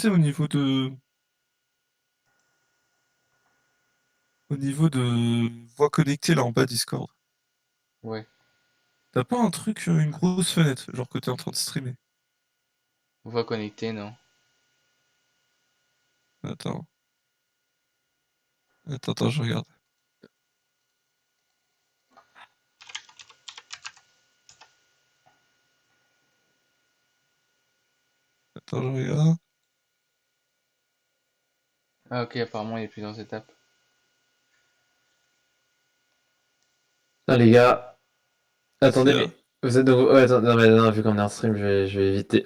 sais, au niveau de voix connectée, là, en bas Discord, Ouais. t'as pas un truc, une grosse fenêtre, genre que t'es en train de streamer? Voix connectée, non. Attends, attends, je regarde. Attends, je regarde. Ah, ok, apparemment, il y a plusieurs étapes. Ah les gars, Qu'est-ce attendez, qu'il y a? mais vous êtes de... Ouais, attends, non, mais non, vu qu'on est en stream, je vais éviter.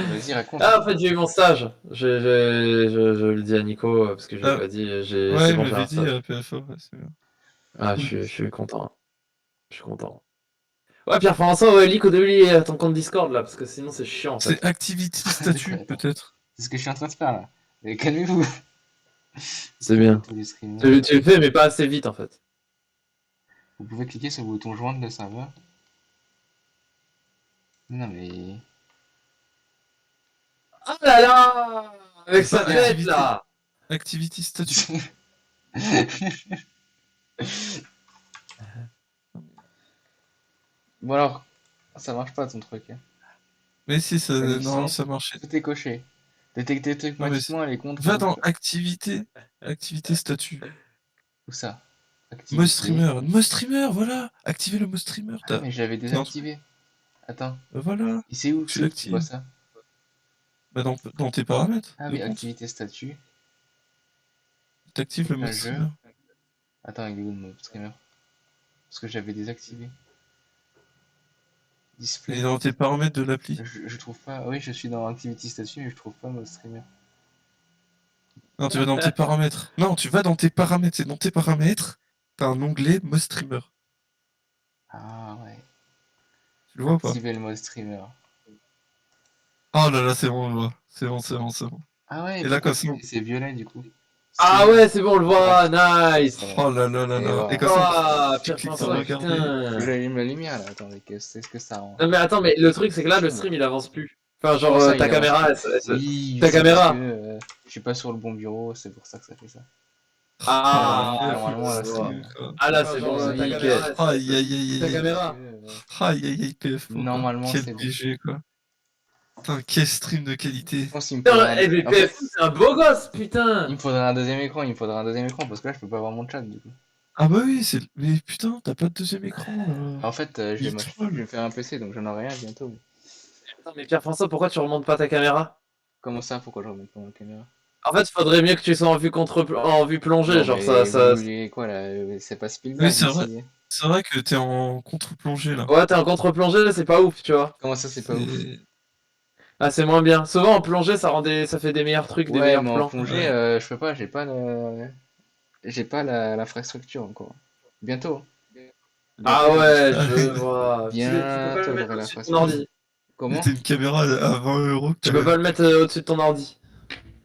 Vas-y, raconte, Ah, en raconte. fait, j'ai eu mon stage. Je le dis à Nico, parce que je lui ai Ah, pas dit, ouais, c'est il bon, j'ai un m'avait dit stage. PFO, ouais, c'est bien. Ah, Cool. je suis content. Je suis content. Ouais, Pierre-François, ouais, leak au début ton compte Discord, là, parce que sinon c'est chiant, en C'est fait. Activity D'accord, Statut, attends. peut-être. C'est ce que je suis en train de faire, là. Calmez-vous. C'est Trouver bien. tous les streamers. Tu le fais, mais pas assez vite, en fait. Vous pouvez cliquer sur le bouton joindre le serveur. Non, mais... Oh là là! Avec C'est pas sa tête, Activité. là! Activity Statut. Bon alors, ça marche pas ton truc, hein. Mais si, ça, non, Connexion, ça marchait. tout est coché. Détecter Non, mais automatiquement les comptes qui va vous... dans Activité, Activité Statut. Où ça? Mode Activité. streamer. Mode streamer, voilà. Activer le mode streamer. Ah, mais j'avais T'as un truc. désactivé. Attends. Voilà. Et Faut que tu c'est où que tu vois l'actives. ça? Bah, dans tes paramètres Ah de oui, compte. activité statut. T'actives le mode Un jeu. streamer. Attends, avec Google Mode Streamer. Parce que j'avais désactivé. Et Display. dans tes paramètres de l'appli. Je trouve pas. Oui, je suis dans Activity Statut, mais je trouve pas Mode Streamer. Non, tu vas dans tes paramètres. Non, tu vas dans tes paramètres. C'est dans tes paramètres. T'as un onglet mode streamer. Ah ouais. Tu le vois ou pas? Activer le mode streamer. Oh là là, c'est bon, je vois. C'est bon, c'est bon, c'est bon. Ah ouais, Et là, pourquoi comme ça. c'est violet du coup? Ah Streamer. ouais, c'est bon, on le voit, Draft. nice! Voilà. Oh là là là Et là. Et voilà. comme ça, Oh, tu cliques sur Pierre-François, Attendez. regarder. Faut que putain! j'allume la lumière là. Attendez, qu'est-ce que ça rend? Non mais attends, mais le truc c'est que là, le Chiant, moi. stream, il avance plus. Enfin, genre, Comment ça, ta il avance caméra, plus? Oui, ta c'est parce que caméra! je suis pas sur le bon bureau, c'est pour ça que ça fait ça. Ah, Normalement là, je c'est vois. bon. Quoi. Ah là, Enfin, c'est genre, bon, ta nickel. caméra, Aïe aïe aïe Ta aïe aïe. parce caméra? que Aïe aïe aïe PFO quoi. normalement Quel c'est bon. BG quoi. Putain, quel stream de qualité. Je pense qu'il me Putain, faudra un... eh, mais En fait, PFU, c'est un beau gosse, il putain! me faudra un deuxième écran, il me faudra un deuxième écran parce que là je peux pas voir mon chat du coup. Ah bah oui, c'est. Mais putain, t'as pas de deuxième écran là. En fait, Il je vais troll. me faire un PC donc j'en aurai un bientôt. Attends, mais Pierre-François, pourquoi tu remontes pas ta caméra? Comment ça, pourquoi je remonte pas ma caméra? En fait, faudrait mieux que tu sois en vue plongée, Non genre mais vous voulez quoi là? C'est pas Oui, Spielberg c'est vrai. ici. C'est vrai que t'es en contre-plongée là. Ouais, t'es en contre-plongée, c'est pas ouf, tu vois. Comment ça c'est pas ouf? C'est. Ah, c'est moins bien. Souvent, en plongée, ça fait des meilleurs trucs, des Ouais meilleurs mais en plans. plongée, Ouais. je peux pas, j'ai pas l'infrastructure encore. Bientôt. Ah Bientôt j'aurai ouais, Ah, je vois. Tu peux pas le bientôt mettre j'aurai au-dessus de ton l'infrastructure. ordi. mais Comment? t'as une caméra à 20 € que Tu t'as peux même pas le plus. mettre au-dessus de ton ordi.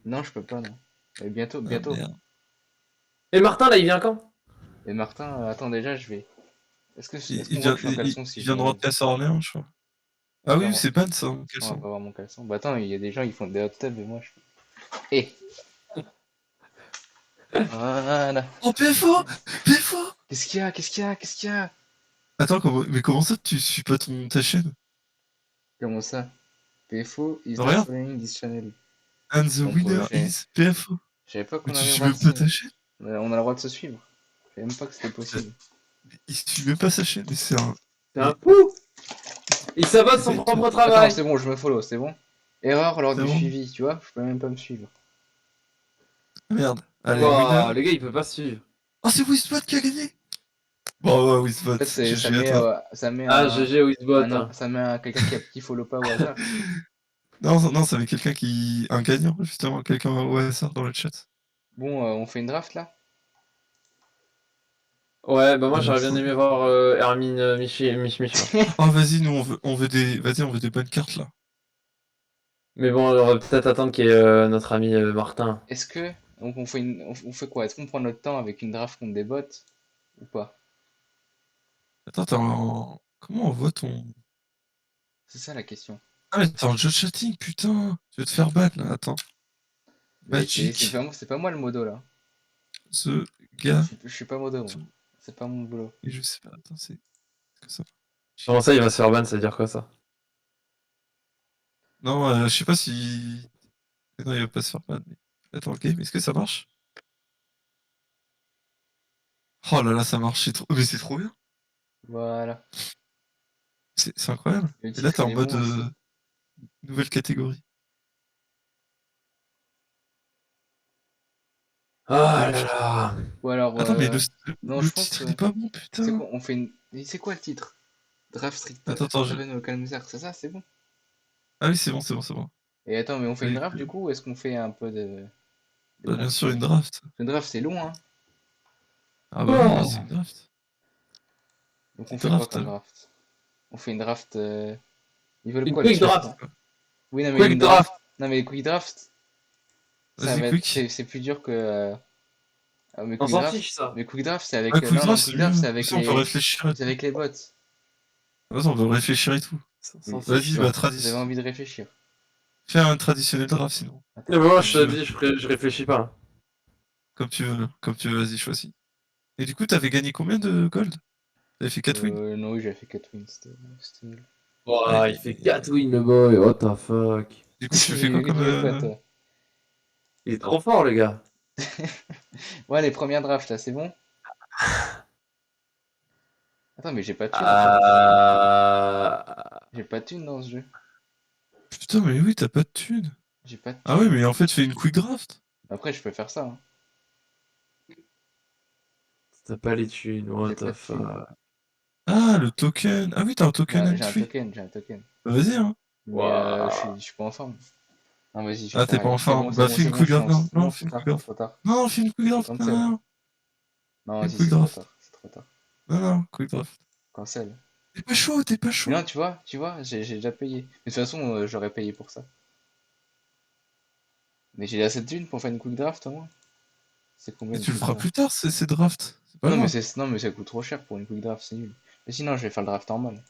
Non, je peux pas non. Mais bientôt, Ah bientôt. merde. Et Martin, là, il vient quand? Et Martin, attends déjà, je vais. Est-ce Il qu'on voit vient, que je suis en caleçon si il je vient de me lève? rentrer à Orléans, je crois. Ah oui, Attends, c'est ban ça, quels on va sont. pas voir mon caleçon. Bah attends, il y a des gens, ils font des hot tubs et moi je. Eh! Voilà. Oh PFO! PFO! Qu'est-ce qu'il y a? Qu'est-ce qu'il y a? Qu'est-ce qu'il y a? Attends, mais comment ça tu suis pas ta chaîne? Comment ça? PFO is not Regarde. following this channel. And the Ton winner projet. is PFO. Je savais pas Mais qu'on tu avait le suis droit de même pas se. ta chaîne? On a le droit de se suivre. Je savais même pas que c'était Euh, possible. Il suit même pas sa chaîne, mais c'est un. C'est un Mais fou! Il sabote c'est pas son une chaîne. propre Attends, travail! c'est bon, je me follow, c'est bon? Erreur lors C'est du bon? suivi, tu vois? Je peux même pas me suivre. Merde. Allez, winner. Wow, le gars, il peut pas suivre. Oh, c'est Wizbot qui a gagné! Bon, ouais, Wizbot, En fait, GG à toi. ça met Ah, GG Wizbot. ça met quelqu'un qui follow pas au hasard. Non, non, ça avait quelqu'un qui. Un gagnant, justement, quelqu'un au hasard dans le chat. Bon, on fait une draft là? Ouais, bah moi, j'aurais bien Faut- aimé voir Hermine Michelin. Oh, vas-y, nous, on veut des. Vas-y, on veut des bonnes cartes là. Mais bon, on va peut-être attendre qu'il y ait notre ami Martin. Est-ce que donc on fait quoi? Est-ce qu'on prend notre temps avec une draft contre des bots ou pas? Attends, comment on voit ton. C'est ça la question. Ah, mais t'es en jeu de chatting, putain. Tu veux te faire ban, là, attends. Mais c'est Magic, c'est pas moi le modo là. the gars. Je suis pas modo, moi. C'est pas mon boulot. Et je sais pas, attends, c'est. Est-ce que ça. Comment ça, il va se faire ban, ça veut dire quoi ça? Non, je sais pas si. Non, il va pas se faire ban. Mais... Attends, game, est-ce que ça marche? Oh là là, ça marche, c'est trop. Mais c'est trop bien. Voilà. C'est incroyable. Le Et là, titre t'es en il est mode bon aussi. nouvelle catégorie. Ah là là. Ou alors, Attends, mais non, le je pense titre, que. il est pas bon, C'est putain. quoi? On fait une. C'est quoi le titre? Draft Attends, attends, je... Raven Local Loser, c'est ça, c'est bon. Ah oui, c'est bon, c'est bon, c'est bon. Et attends, mais on fait une Avec, draft du coup ou est-ce qu'on fait un peu de bah, bien sûr, une construction? draft. Une draft c'est long, hein. Ah bah oui, Oh. vas-y, une draft. Donc on Une fait quoi draft, comme draft? On fait une draft. Ils veulent Une quoi le quick chat draft. là? Oui, non, mais Quick une draft. draft. Non, mais les quick draft, ça Vas-y, va être. quick. C'est plus dur que. Mes On quick s'en draft. fiche ça. Mes quick draft, c'est avec. Ah, quick Non, non, draft, quick c'est draft, mieux. Ça, on peut réfléchir et c'est tout. avec les bots. Vas-y, on peut réfléchir et tout. On Mais s'en fiche Vas-y, ça. bah, vous avez envie de réfléchir. fais un traditionnel draft, sinon. Mais Attends. moi, Comme je tu te veux. dis, je réfléchis pas. Comme tu veux, vas-y, choisis. Et du coup, t'avais gagné combien de gold? T'avais fait 4 wins? Non, oui, j'avais fait 4 wins, c'était nul. Ouah, il Aïe, fait aïe, aïe. 4 wins le boy, what the fuck. Du coup, tu fais quoi comme... Tu fais quoi toi? Il est trop fort, le gars. Ouais, les premières drafts là, c'est bon? Attends, mais j'ai pas de thune en fait. Euh... J'ai pas de thune dans ce jeu. Putain, mais oui, t'as pas de thunes. J'ai pas de Ah oui, thune. mais en fait, fais une quick draft. Après, je peux faire ça, hein. T'as pas les thunes, what J'ai pas the de thune. fuck. Ah, le token. Ah oui, t'as un token Ouais, entry. j'ai un token. Bah, vas-y, hein. Mais Waouh. je suis pas en forme. Non, vas-y, je vais Ah, t'es faire, pas allez. enfin. Bah, fais C'est une bon, quick je draft. pense. Non, Non, non, trop fais une tard, quick draft. trop tard. Non, fais une quick Je draft. cancel. Non, Non, fais une vas-y, quick c'est trop draft. tard. C'est trop tard. Non, non, quick draft. Cancel. T'es pas chaud, t'es pas Mais chaud. non, tu vois, j'ai déjà payé. Mais de toute façon, j'aurais payé pour ça. Mais j'ai assez de thunes pour faire une quick draft au moins. C'est combien Et une tu le quick feras draft? plus tard, ces drafts. C'est pas Non, grave. non, mais ça coûte trop cher pour une quick draft, c'est nul. Mais sinon, je vais faire le draft normal.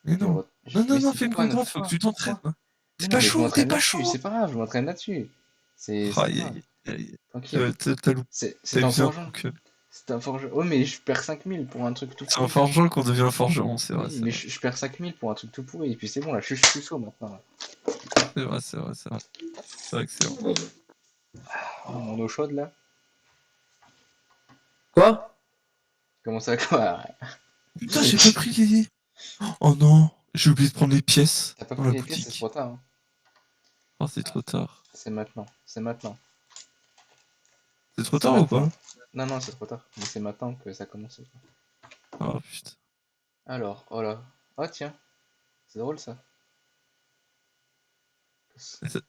Mais non. Non, non, Mais non, si, fais une pourquoi, quick non, draft, faut que pourquoi? tu t'entraînes. Pourquoi? T'es Mais non, pas mais je chaud, t'es m'entraîne pas là-dessus, chaud. c'est pas grave, je m'entraîne là-dessus. C'est pas Aïe, grave, aïe, aïe. tranquille. T'as C'est un usé un forgeant. token. C'est un forgeron. Oh, mais je perds 5000 pour un truc tout C'est un pourri. forgeron qu'on devient un forgeron, c'est vrai, Oui, c'est mais vrai. je perds 5000 pour un truc tout pourri. Et puis c'est bon, là, je suis chaud maintenant. Là. C'est vrai, c'est vrai, c'est vrai. C'est vrai que c'est vrai. Oh, mon eau chaude, là. Quoi? Comment ça, quoi? Putain, j'ai pas pris les... Oh non, j'ai oublié de prendre les pièces T'as pas dans pris la les pièces, c'est trop boutique. tard. Hein. Oh, c'est trop tard. C'est maintenant, c'est maintenant. C'est trop C'est tard ou maintenant. pas? Non, non, c'est trop tard. Mais c'est maintenant que ça commence. Oh putain. Alors, oh là. Oh, tiens, c'est drôle ça.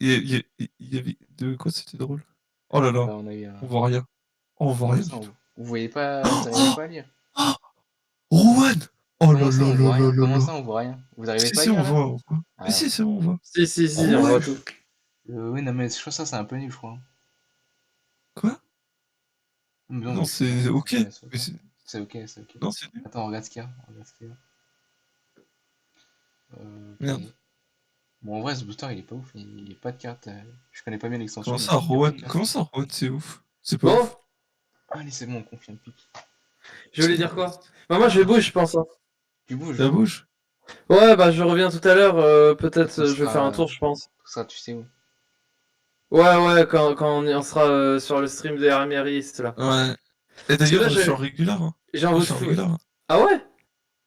Il y avait... De quoi c'était drôle? Oh là là, Bah, on a eu un. on voit rien. Oh, on voit Comment rien ça, du tout. vous voyez pas, vous arrivez Oh, pas à lire? oh, Rowan! Oh là Comment ça, là on là voit là rien? là Comment là. ça, on voit rien? Vous arrivez Si, pas à si, lire on là? voit, on voit. Mais Ah, si, c'est bon, on voit. Si, si, si, on Rowan! voit tout. oui, non, mais je crois que ça, c'est un peu nul, je crois. Quoi? Mais non, Non, mais c'est ok. c'est Mais ok. C'est ok, c'est ok. Non, c'est nul. Attends, regarde ce qu'il y a. Regarde ce qu'il y a. Ok. Merde. Bon, en vrai, ce booster, il est pas ouf. Il est pas de carte. Je connais pas bien l'extension, Comment mais ça, il y a pas de Rowan? carte. Comment ça, Rowan, c'est ouf? C'est pas Bon, ouf. Allez, c'est bon, on confie le pic. je voulais dire quoi? Bah moi je vais bouger, je pense. Hein. Tu bouges. Ça bouge? Ouais, bah je reviens tout à l'heure, peut-être Quand on je vais faire un tour, je pense. tu sais où. Ouais, ouais, quand on sera sur le stream de Hermériste, là. Ouais. Et Parce que là, d'ailleurs, je suis en régular, hein. j'ai Moi, envie je de suis en foutre... régular, hein. Ah ouais?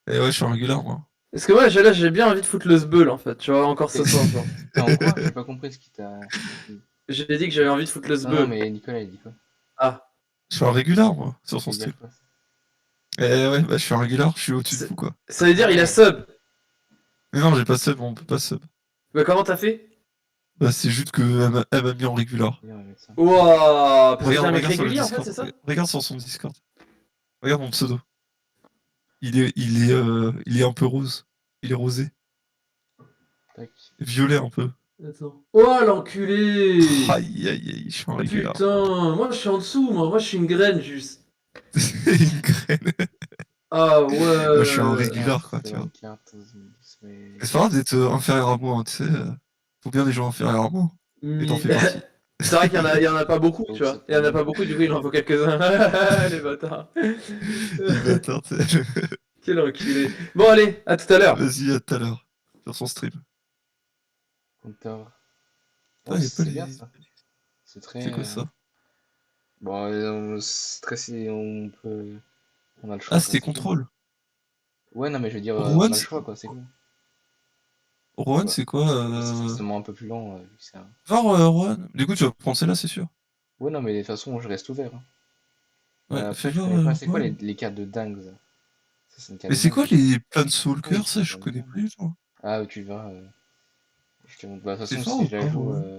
Et ouais, je suis en régular, moi. Parce que moi, là, j'ai bien envie de foutre le sbeul, en fait, tu vois, encore ce soir, genre. T'es en quoi? J'ai pas compris ce qui t'a. J'ai dit que j'avais envie de foutre le Non, non, sbeul. mais Nicolas, il dit quoi? Ah. Je suis en régular, moi, sur Ça son veut stream. dire quoi? Et ouais, bah, je suis en régular, je suis au-dessus de C'est- vous, quoi. Ça veut dire il a sub. Mais non, j'ai pas sub, on peut pas sub. Bah comment t'as fait? Bah, c'est juste que elle m'a mis en régular. Viens, on va mettre ça. Ouah, parce que t'es un Regarde, mec regarde sur le régulier, en fait, Discord. c'est ça? Regarde sur son Discord. Regarde mon pseudo. Il est un peu rose. Il est rosé. Tac. Violet un peu. Attends. Oh, l'enculé! Aïe, aïe, aïe, je suis en régular. Putain, moi je suis en dessous, moi je suis une graine, juste. Une graine. Ah Moi, je suis en ouais. régular, quoi, tu vois. Carte, mais... C'est pas grave d'être inférieur à moi, hein, tu sais. Faut bien des gens inférieurs à moi. Et t'en fais partie. C'est vrai qu'il y en a pas beaucoup, Oh, tu vois. c'est Il y en a pas pas mal. beaucoup, du coup, il en faut quelques-uns. Les bâtards. Les bâtards, tu sais. Quel enculé. Bon, allez, à tout à l'heure. Vas-y, à tout à l'heure. Sur son stream. Counter. Ah, Ouais, y a pas c'est bien les. ça. C'est C'est très... quoi ça? Bon, c'est très... On peut... On a le Ah, choix, quoi, c'était c'est cool. contrôle. Ouais, non, mais je veux dire, Rowan, on a le choix, quoi, c'est cool. Rowan, Bah, c'est quoi c'est forcément un peu plus long, vu que c'est un... Va, Rowan. Du coup, tu vas prendre celle-là, c'est sûr. Ouais, non, mais de toute façon, je reste ouvert, hein. Ouais, Après, fais je voir connais pas. C'est quoi Rowan. les cartes de dingue, ça? Ça, c'est une carte Mais de c'est dingue, quoi ça. les Ah oui, Planeswalkers? c'est Ça, une je carte de connais dingue. pas du tout. Ah, tu vas. Je te montre. Bah, de toute C'est façon, fort si ou je la pas, joue, Rowan?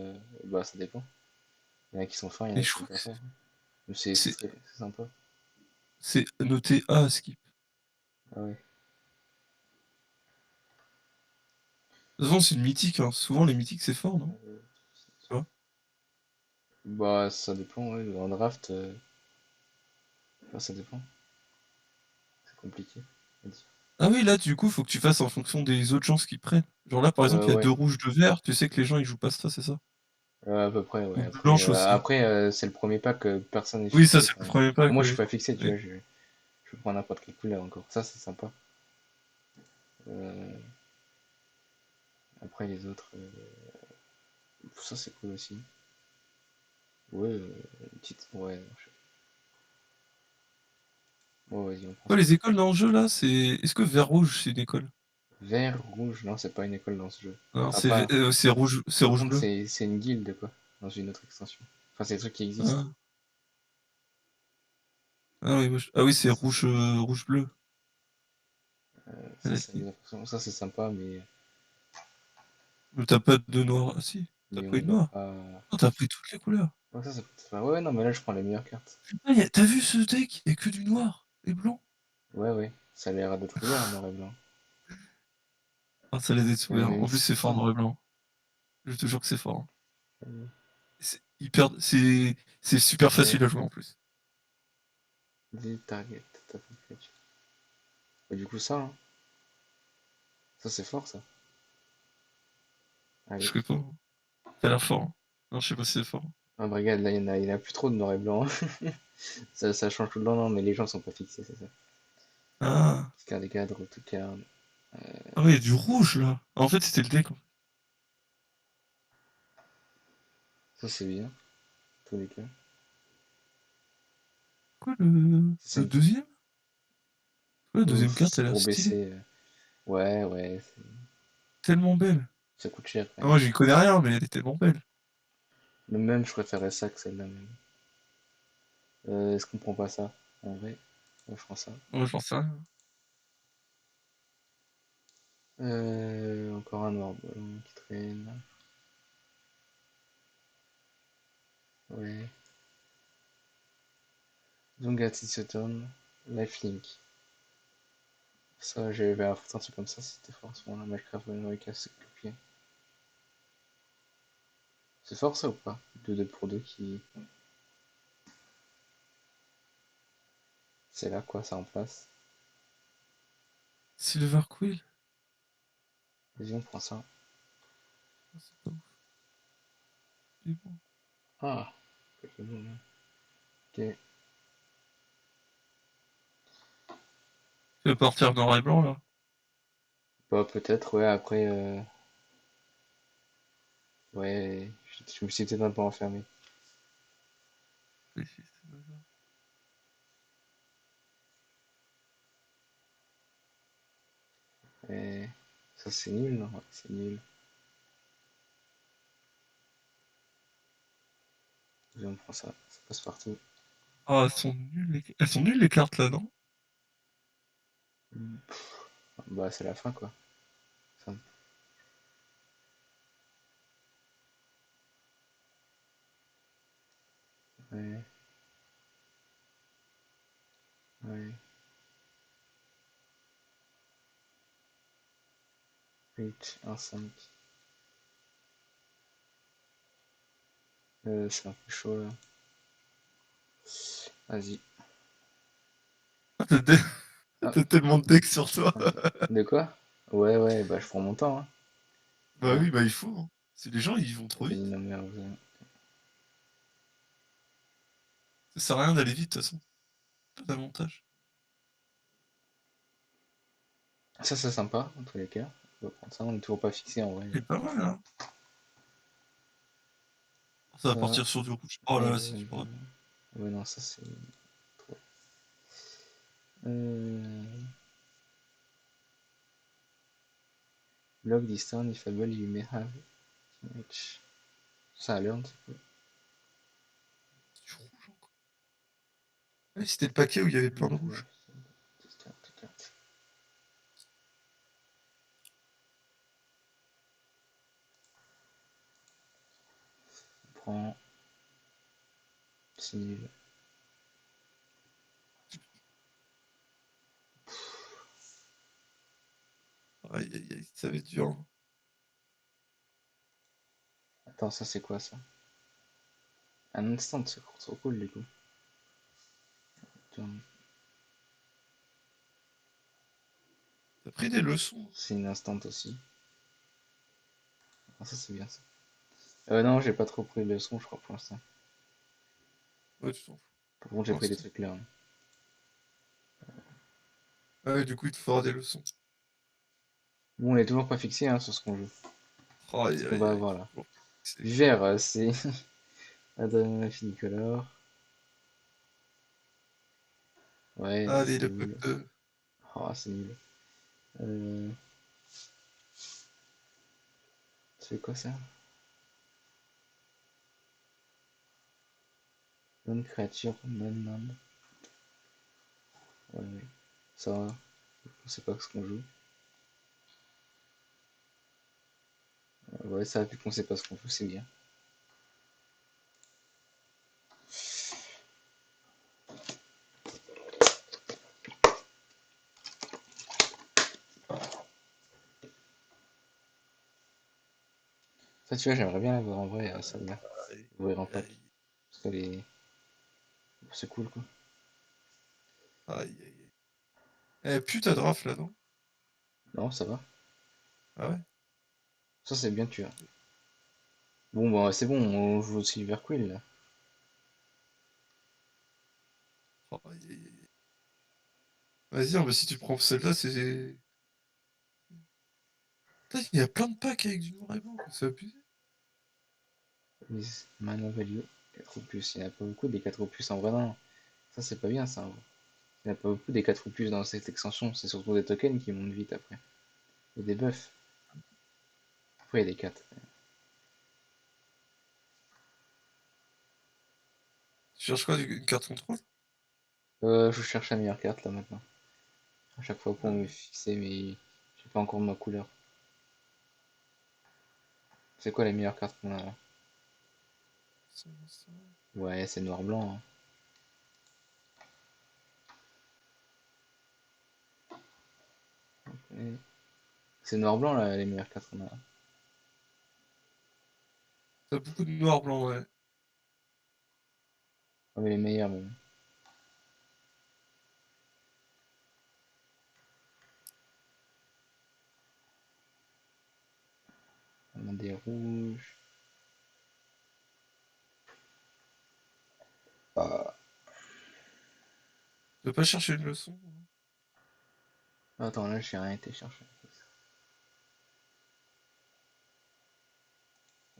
bah, ça dépend. Il y en a qui sont forts, il y en Mais a qui je sont crois pas que forts. Mais c'est c'est sympa. c'est noté A à skip. Ah ouais. De toute façon, c'est une mythique, hein. Souvent, les mythiques, c'est fort, non? Tu vois. Bah, ça dépend, ouais. En draft, enfin, ça dépend. C'est compliqué à dire. Ah oui, là, du coup, faut que tu fasses en fonction des autres gens ce qu'ils prennent. Genre là, par exemple, il y a deux Ouais. rouges, deux verts. Tu sais que les gens, ils jouent pas ça, c'est ça? À peu près, Ou ouais. blanche aussi. C'est le premier pack, personne n'est Oui, ça, fixé. c'est le Enfin, premier pack, moi, je suis oui. pas fixé, tu Oui. vois. Je prends n'importe quelle couleur encore. Ça, c'est sympa. Euh, Après, les autres, ça, c'est cool aussi. Ouais, une petite. Ouais, ouais, vas-y, on prend Quoi, ça. les écoles dans le jeu, là, c'est... Est-ce que vert rouge, c'est une école? Vert, rouge, non, c'est pas une école dans ce jeu. Non, Ah, pas. c'est Par rouge contre, bleu. c'est une guilde, quoi, dans une autre extension. Enfin, c'est des trucs qui existent. Ah, ah oui, ah oui, c'est rouge, rouge bleu. Ça, Ouais. ça, c'est sympa, Mais t'as pas de noir. Ah si, t'as mais pris on de va noir. pas. Non, t'as pris toutes les couleurs. Ouais, ça peut être. Ouais, non, mais là, je prends les meilleures cartes. Ah, t'as vu ce deck? Il y a que du noir et blanc. Ouais, ouais, ça a l'air d'être bien en noir et blanc. Ah, ça les a Il y en a ouverts. même En plus, c'est fort 600. noir et blanc. Je te jure que c'est fort, hein. Euh, C'est hyper... C'est super Ouais, facile à jouer en plus. Delete target. T'as pas fait. Et du coup, ça, hein, ça c'est fort, ça. Je Allez. sais pas. Ça a l'air fort, hein. Non, je sais pas si c'est fort. Ah, bah, regarde, là, il y en a plus trop de noir et blanc. Ça change tout le temps, non, mais les gens sont pas fixés, c'est ça. Ah, Carte des cadres, tout carte. ah oui, il y a du rouge là. En fait, c'était le deck. Ça, c'est bien, tous les cas. Quoi, C'est le deuxième? Ouais, la deuxième carte, c'est elle a l'air pour stylée. baisser. Ouais, ouais, Tellement belle. ça coûte cher quand Ah, même. moi, j'y connais rien, mais elle est tellement belle. Mais même, je préférais ça que celle-là, même. Est-ce qu'on prend pas ça? En vrai, ouais, je prends ça. Moi, j'en sais rien. Encore un noir blanc qui traîne. Ouais. Zongati Sutton, Lifelink. Ça, j'avais un truc comme ça, c'était fort à ce moment-là. Minecraft, America, c'est copié. C'est fort ça ou pas? 2 pour 2 qui. C'est là quoi, ça en place. Silver Quill? Vas-y, on prend ça. Ah, c'est pas ouf. Il est bon. Ah, Pokémon, hein. Ok. Tu vas partir noir et blanc là? Bah, peut-être, ouais, après. Ouais, je me suis peut-être un peu enfermé. Oui, si, c'est pas ça. Et ça, c'est nul, non? Ouais, c'est nul. Vas-y, on prend ça. Ça passe partout. Ah, elles sont nulles les cartes là, non? Bah, c'est la fin quoi. Ça- Ouais, ouais. Reach, 1-5. C'est un peu chaud là. Vas-y. Ah, Ah, t'as tellement de decks sur toi. vas-y. De quoi? Ouais, bah je prends mon temps, hein. Bah Voilà. oui, bah il faut, hein. C'est les gens, ils vont trop vite. Ça sert à rien d'aller vite, de toute façon. Pas d'avantage. Ça, c'est sympa, en tous les cas. On va prendre ça, on est toujours pas fixé en vrai. C'est pas mal, hein. Ça va Ça, partir sur du rouge. Oh là là, c'est du ouais, bordel. ouais, non, ça c'est trop. Euh... Log this town if able you may have much. Ça a l'air un petit peu. C'est du rouge encore. Ah oui, c'était le paquet où il y avait plein de rouge. On prend 6000. Aïe aïe aïe, ça va être dur, hein. Attends, ça c'est quoi ça? Un instant, c'est trop cool du coup. Tiens, T'as pris des leçons. c'est une instant aussi. Ah, ça c'est bien ça. Non, j'ai pas trop pris de leçons, je crois, pour l'instant. Ouais, tu t'en fous. Par contre, j'ai Pour pris des l'instant. trucs là, hein. Ah ouais, du coup, il te fera des leçons. Bon, on est toujours pas fixé hein, sur ce qu'on joue. Oh, Ce aïe qu'on aïe va aïe. avoir là. Bon, c'est- Vert, c'est Adam Finicolor. Ouais, Allez, c'est le pack nul. 2. Oh, c'est nul. Euh, c'est quoi ça? Non créature, non. Ouais, ça va. On sait pas ce qu'on joue. Ouais, ça, vu qu'on sait pas ce qu'on joue, c'est bien. Ça, tu vois, j'aimerais bien l'avoir en vrai, celle-là. Aïe Ouvrir en pack. aïe Parce qu'elle est. C'est cool, quoi. aïe aïe aïe. Eh, putain de rafle là, non? Non, ça va. Ah ouais? Ça, c'est bien, tu vois. Bon, bah, c'est bon, on joue au Silver Quill, là. Oh, aïe aïe aïe. Vas-y, hein, bah, si tu prends celle-là, c'est. Putain, il y a plein de packs avec du noir et blanc, quoi. C'est abusé. Is Mana Value. 4 opus. Il n'y en a pas beaucoup des 4 opus en vrai, non. Ça, c'est pas bien, ça, en vrai. Il n'y en a pas beaucoup des 4 opus dans cette extension. C'est surtout des tokens qui montent vite après. Et des buffs. Après, il y a des 4. Tu cherches quoi, une carte contrôle? Je cherche la meilleure carte, là, maintenant. À chaque fois pour me fixer, mais j'ai pas encore ma couleur. C'est quoi la meilleure carte qu'on a là? Ça. Ouais, c'est noir-blanc, hein. Ouais. C'est noir-blanc, là, les meilleures cartes qu'on a. T'as beaucoup de noir blanc, ouais. Ah, mais les meilleures, même. On a des rouges. Ah. Tu veux pas chercher une leçon? Attends, là, j'ai rien été chercher.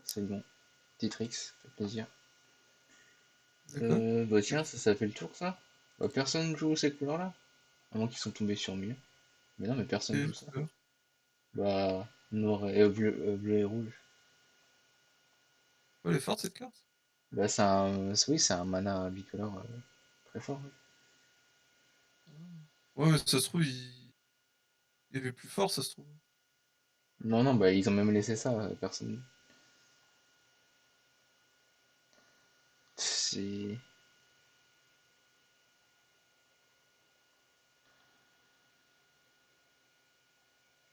C'est bon. Petit tricks, ça fait plaisir. De quoi? Bah tiens, ça fait le tour, ça. Bah, personne joue ces couleurs-là. À moins qu'ils sont tombés sur mieux. Mais non, mais personne Quelle joue ça. couleur? Bah, noir et bleu et rouge. Ouais, elle est forte cette carte? Bah, oui, c'est un mana bicolore très fort. Ouais. Ouais, mais ça se trouve, il y avait plus fort, ça se trouve. Non, non, bah, ils ont même laissé ça, personne. C'est.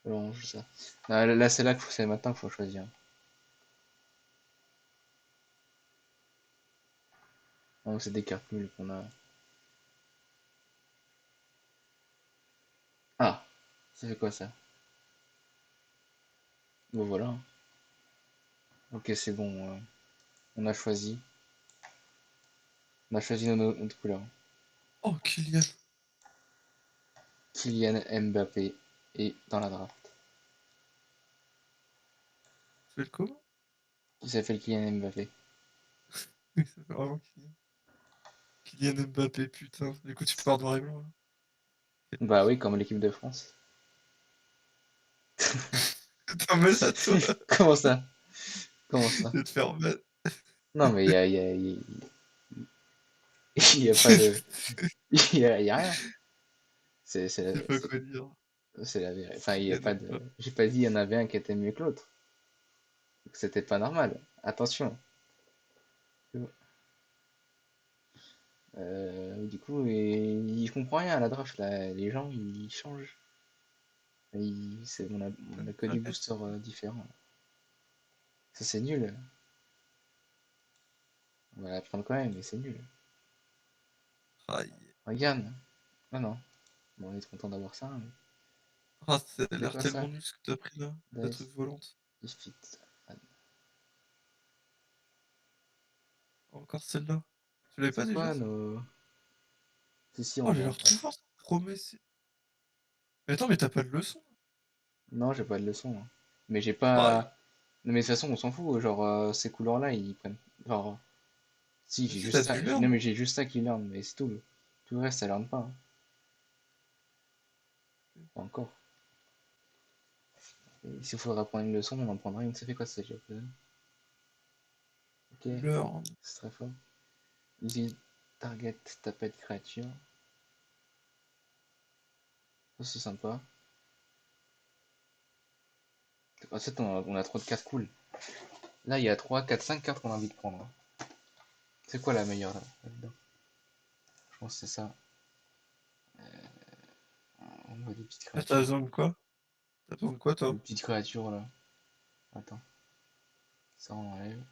Orange, ça. Là, c'est là que c'est maintenant qu'il faut choisir. Non, c'est des cartes nulles qu'on a. Ah, ça fait quoi ça? Bon, voilà. Ok, c'est bon. On a choisi. On a choisi notre couleur. Oh, Kylian. Kylian Mbappé est dans la draft. Tu fais le comment? Qui s'appelle Kylian Mbappé. Oui, ça fait vraiment Kylian. Kylian Mbappé, putain. Du coup, tu pars noir et blanc, là. Bah oui, comme l'équipe de France. Putain, mais là, toi, Comment ça? Comment ça? je vais te faire mal. Non, mais il y a pas de. Il y a rien. C'est Je sais pas quoi dire. c'est la vérité. Enfin, il y a pas Kylian de. Mbappé. J'ai pas dit il y en avait un qui était mieux que l'autre. C'était pas normal. Attention. Du coup, je comprends rien à la draft là. Les gens ils changent. On a que des Arrête. boosters différents. Ça c'est nul. On va la prendre quand même, mais c'est nul. Aïe. Regarde. Ah non. Bon, on est content d'avoir ça, hein, mais Ah, ça a c'est l'air quoi ça? tellement nul ce que t'as pris là. La truc Dice, volante. Fit. Ah, Encore celle-là. Tu l'avais pas c'est déjà quoi ça? nos. Si, si, Oh, on elle a l'a. l'air trop forte. Promesse. Mais attends, mais t'as pas de leçon? Non, j'ai pas de leçon, hein. Mais j'ai Aïe. pas. Non, mais de toute façon, on s'en fout. Genre, ces couleurs-là, ils prennent. Genre, si, Mais j'ai si, juste t'as ça. du Non, learn. mais j'ai juste ça qui learn, mais c'est tout. Tout le reste, ça learn pas, hein. Pas encore. Et s'il faudra prendre une leçon, on en prendra une. Ça fait quoi ça, déjà? Ok, Learn. c'est très fort. User target tapette créature. Ça, c'est sympa. En fait, on a trop de cartes cool. Là, il y a 3 4 5 cartes qu'on a envie de prendre, hein. C'est quoi la meilleure là-dedans? Je pense que c'est ça. On voit des petites Là, t'as créatures. besoin de quoi? T'as besoin de quoi, Des toi? petites créatures là. Attends, ça on enlève.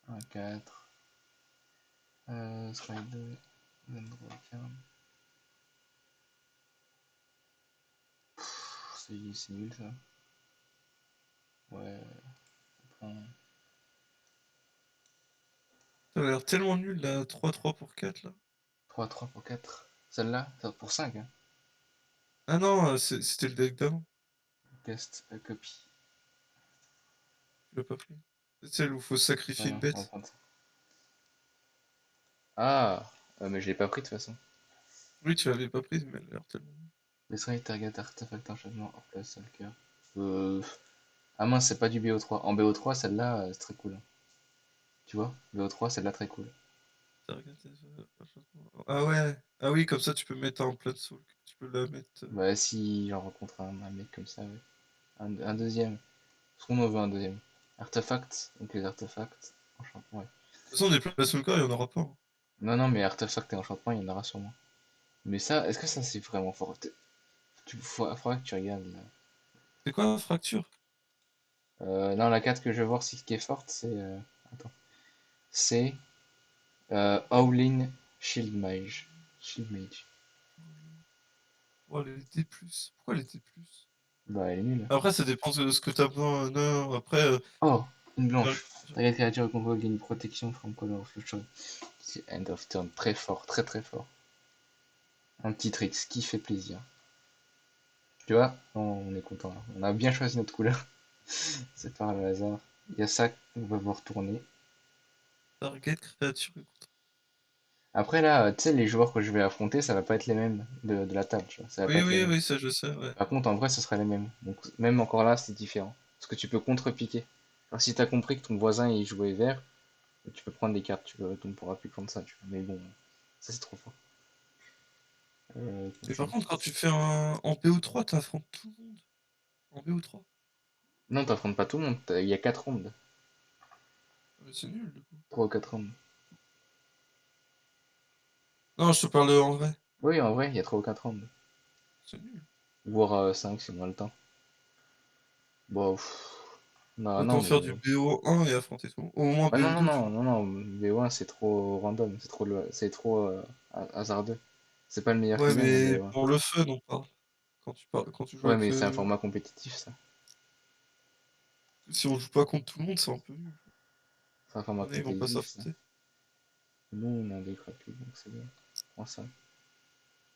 Un 4. Strider. Dendrocarn. C'est nul ça. Ouais, on prend Ça a l'air tellement nul, là. 3-3 pour 4 là. 3 pour 4. Celle-là, c'est pour 5, hein. Ah non, c'était le deck d'avant. Cast a copy. Tu l'as pas pris. C'est celle où faut Ouais, sacrifier une non, on va bête. prendre ça. Ah, mais je l'ai pas pris de toute façon. Oui, tu l'avais pas prise, mais elle a l'air tellement nulle. Laisserai target artefact enchantment hors place sur le cœur. Euh... Ah mince, c'est pas du BO3. En BO3, celle-là, c'est très cool, hein. Tu vois? BO3, celle-là, très cool. Ah ouais. Ah oui, comme ça, tu peux mettre en plein soul. Tu peux la mettre. Bah si j'en rencontre un mec comme ça, ouais. Un deuxième. Est-ce qu'on en veut un deuxième? Artefact, donc les artefacts, enchantement, ouais. De toute façon, des places soul core, il y en aura pas, hein. Non, non, mais artefact et enchantement, il y en aura sûrement. Mais ça, est-ce que ça c'est vraiment fort? Faudra que tu regardes là. C'est quoi, fracture? Non, la carte que je veux voir si qui est forte, c'est. Attends. C'est Howling Shield Mage. Shield Mage. Oh, les D+. Pourquoi les D+? Bah, elle est nulle. Après, ça dépend de ce que t'as besoin. Non, après, Oh, une euh, blanche. Target créature contrôle gagne protection from color fluctuate. C'est end of turn. Très fort, très très fort. Un petit tricks qui fait plaisir. Tu vois, on est content là. On a bien choisi notre couleur. C'est par le hasard. Il y a ça qu'on va voir tourner. target créature. Après là, tu sais, les joueurs que je vais affronter, ça va pas être les mêmes de la table, tu vois. Ça va pas Oui, être les oui, mêmes. oui, ça je sais, ouais. Par contre, en vrai, ce sera les mêmes. Donc même encore là, c'est différent. Parce que tu peux contre-piquer. Alors si t'as compris que ton voisin il jouait vert, tu peux prendre des cartes, tu ne pourras plus prendre ça, tu vois. Mais bon, ça c'est trop fort. Mais par Control. contre, quand tu fais un... en PO3, t'affrontes tout le monde. En BO3. Non, t'affrontes pas tout le monde, il y a 4 rounds. C'est nul, du coup. 3 ou 4 rounds. Non, je te parle en vrai. Oui, en vrai, il y a 3 ou 4 rounds. C'est nul. Voire 5 si on a le temps. Bon, non, non, Autant faire du mais. BO1 et affronter tout le monde. Au moins Ouais, non, non, BO2, tu non, vois. non, non, BO1 c'est trop random, c'est trop hasardeux. C'est pas le meilleur Ouais, client, mais BO1. pour le fun, on parle. Quand tu joues Ouais, avec. mais c'est un format compétitif, ça. Si on joue pas contre tout le monde, c'est un peu nul. C'est un format Il y en a, ils vont pas compétitif, ça. s'affronter. Nous, on a des gratuits, donc c'est bien. Prends ça.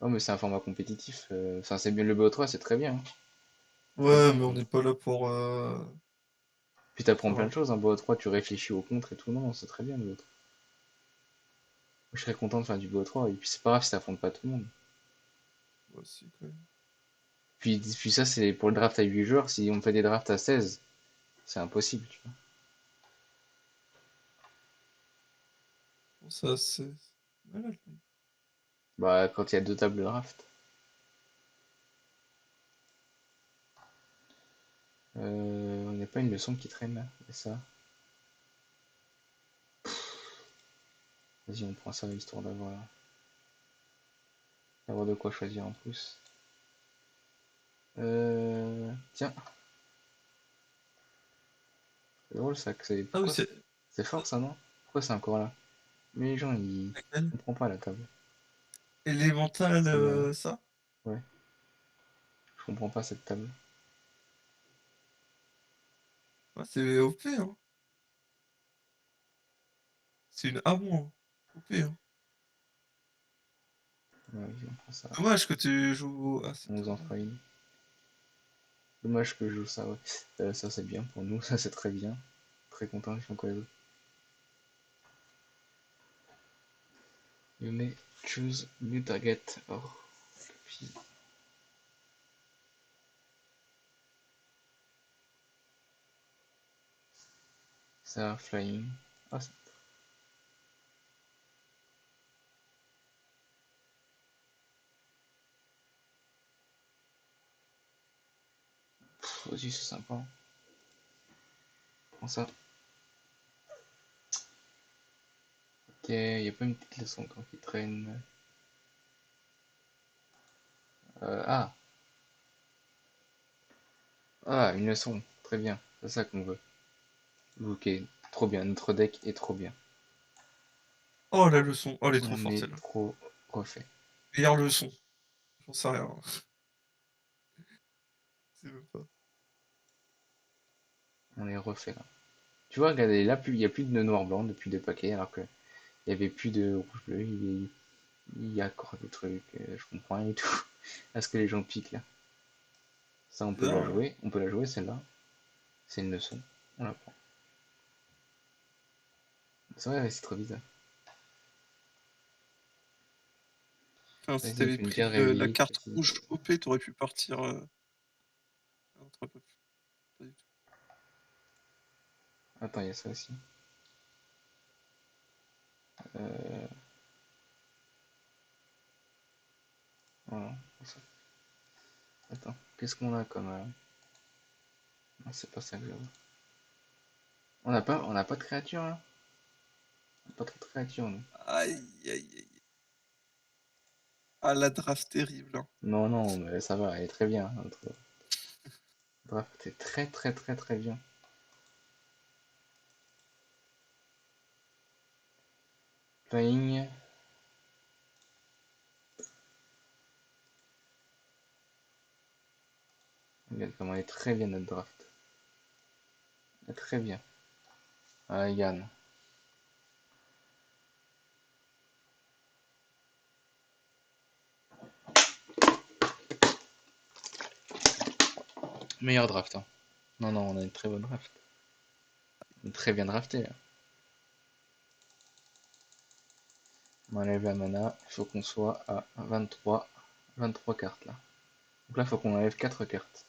Oh, mais c'est un format compétitif. Enfin, c'est bien. Le BO3, c'est très bien, hein. Très Ouais, bien, mais on même. n'est pas là pour. Puis t'apprends Faire plein de choses, hein. BO3, tu réfléchis au contre et tout. Non, c'est très bien, le BO3. Je serais content de faire du BO3. Et puis, c'est pas grave si t'affrontes pas tout le monde. Ouais, si, quand même. Puis ça, c'est pour le draft à 8 joueurs. Si on fait des drafts à 16, c'est impossible, tu vois. Bon, ça, c'est. Malade, lui. Bah, quand il y a 2 tables de draft. Il n'y a pas une leçon qui traîne là. Et ça. Vas-y, on prend ça histoire d'avoir de quoi choisir en plus. Tiens, c'est drôle ça. Ah oui, Pourquoi c'est. c'est fort ça, non? Pourquoi c'est encore là? Mais les gens, ils. Je Laquelle? comprends pas la table. Élémental, Celle-là, là. ça? Ouais, je comprends pas cette table. Ouais, c'est OP, hein. C'est une A-. OP, hein. Ouais, vas-y, on prend ça. Dommage que tu joues. Ah, c'est 11 trop en bien. foil. Dommage que je joue ça, ouais. Ça c'est bien pour nous, ça c'est très bien. Très content, ils font quoi les autres? You may choose new target or copy. Ça, flying. Ah, aussi c'est sympa. Prends ça. Ok, y a pas une petite leçon encore qui traîne. Ah, une leçon. Très bien, c'est ça qu'on veut. Ok, trop bien. Notre deck est trop bien. Oh, la leçon. Oh, elle est trop On forte, est celle-là. trop refait. Meilleure leçon. J'en sais rien. C'est même pas. On est refait là. Tu vois, regardez, là, il n'y a plus de noir-blanc depuis 2 paquets, alors que il n'y avait plus de rouge-bleu. Il y a encore des trucs, je comprends rien et tout. À ce que les gens piquent là. Ça, on peut la Bizarre, hein. jouer. On peut la jouer, celle-là. C'est une leçon. On la prend. C'est vrai, c'est trop bizarre. Enfin, si Vas-y, on t'avais fait une pris carte la réveillée. carte rouge OP, t'aurais pu partir. Un truc un peu plus. Pas du tout. Attends, il y a ça aussi. Euh, voilà. Attends, qu'est-ce qu'on a comme. Non, c'est pas ça que je veux. On n'a pas de créature là. On n'a pas trop de créatures, nous. Aïe, aïe, aïe. Ah, la draft terrible, hein. Non, non, mais ça va, elle est très bien. Notre draft est très, très, très, très bien. Flying. Regarde comment elle est très bien notre draft. Elle est très bien. Ah, Yann. Meilleur draft, hein. Non, non, on a une très bonne draft. On est très bien drafté là. On enlève la mana. Il faut qu'on soit à 23 cartes là. Donc là, il faut qu'on enlève 4 cartes.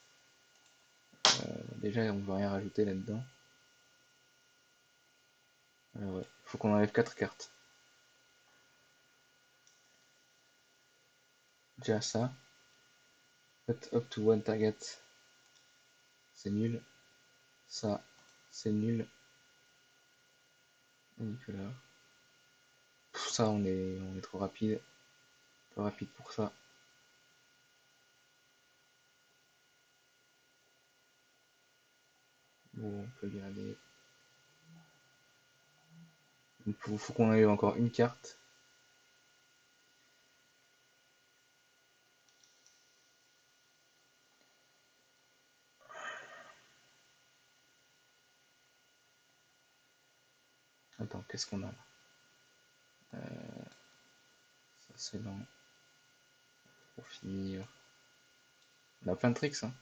Déjà, on ne veut rien rajouter là-dedans. Ouais. Il faut qu'on enlève 4 cartes. Déjà ça. Put up to one target. C'est nul. Ça, c'est nul. Nicolas. Ça, on est trop rapide. Trop rapide pour ça. Bon, on peut garder. Il faut qu'on enlève encore une carte. Attends, qu'est-ce qu'on a là? Ça c'est long. Pour finir. On a plein de tricks, hein.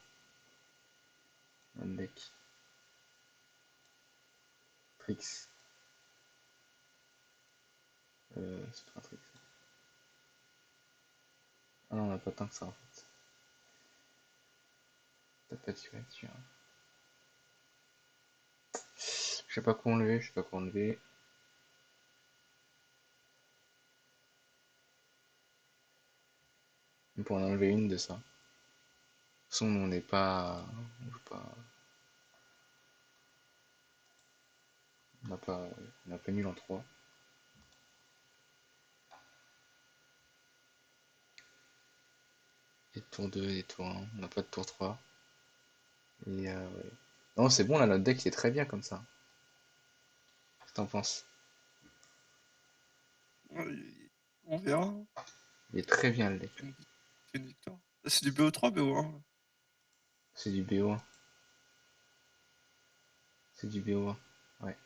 Dans le deck. Tricks. C'est pas un trick. Ah non, on a pas tant que ça en fait. T'as pas tué là-dessus. Hein. Je sais pas quoi enlever, je sais pas quoi enlever. On peut en enlever une de ça. De toute façon, on n'est pas. On joue pas. On n'a pas. On n'a pas nul en 3. Et tour 2 et tour 1. On n'a pas de tour 3. Et ouais. Non, c'est bon là, notre deck il est très bien comme ça. Qu'est-ce que t'en penses? Ouais, on verra. Il est très bien le deck. Une, une victoire. Ah, c'est du BO3, BO1. Là. C'est du BO1. C'est du BO1. Ouais.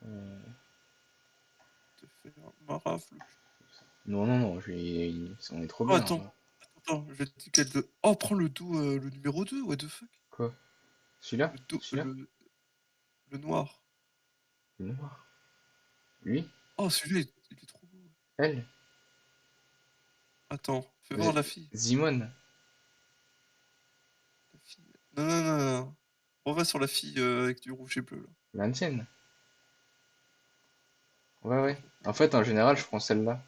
Euh, Te faire marafle. Non, non, non, on est trop Oh, bien. attends. Hein. Attends, je vais te dire quel de. Oh, prends le numéro 2, what the fuck? Quoi? Celui-là? Le, do... Celui-là? le noir. Le noir. Lui? Oh, celui-là, il est trop beau. Elle? Attends, fais voir la fille. Zimone? La fille. Non, non, non, non. On va sur la fille avec du rouge et bleu, là. L'ancienne? Ouais, ouais. Genre, En fait, en général, je prends celle-là.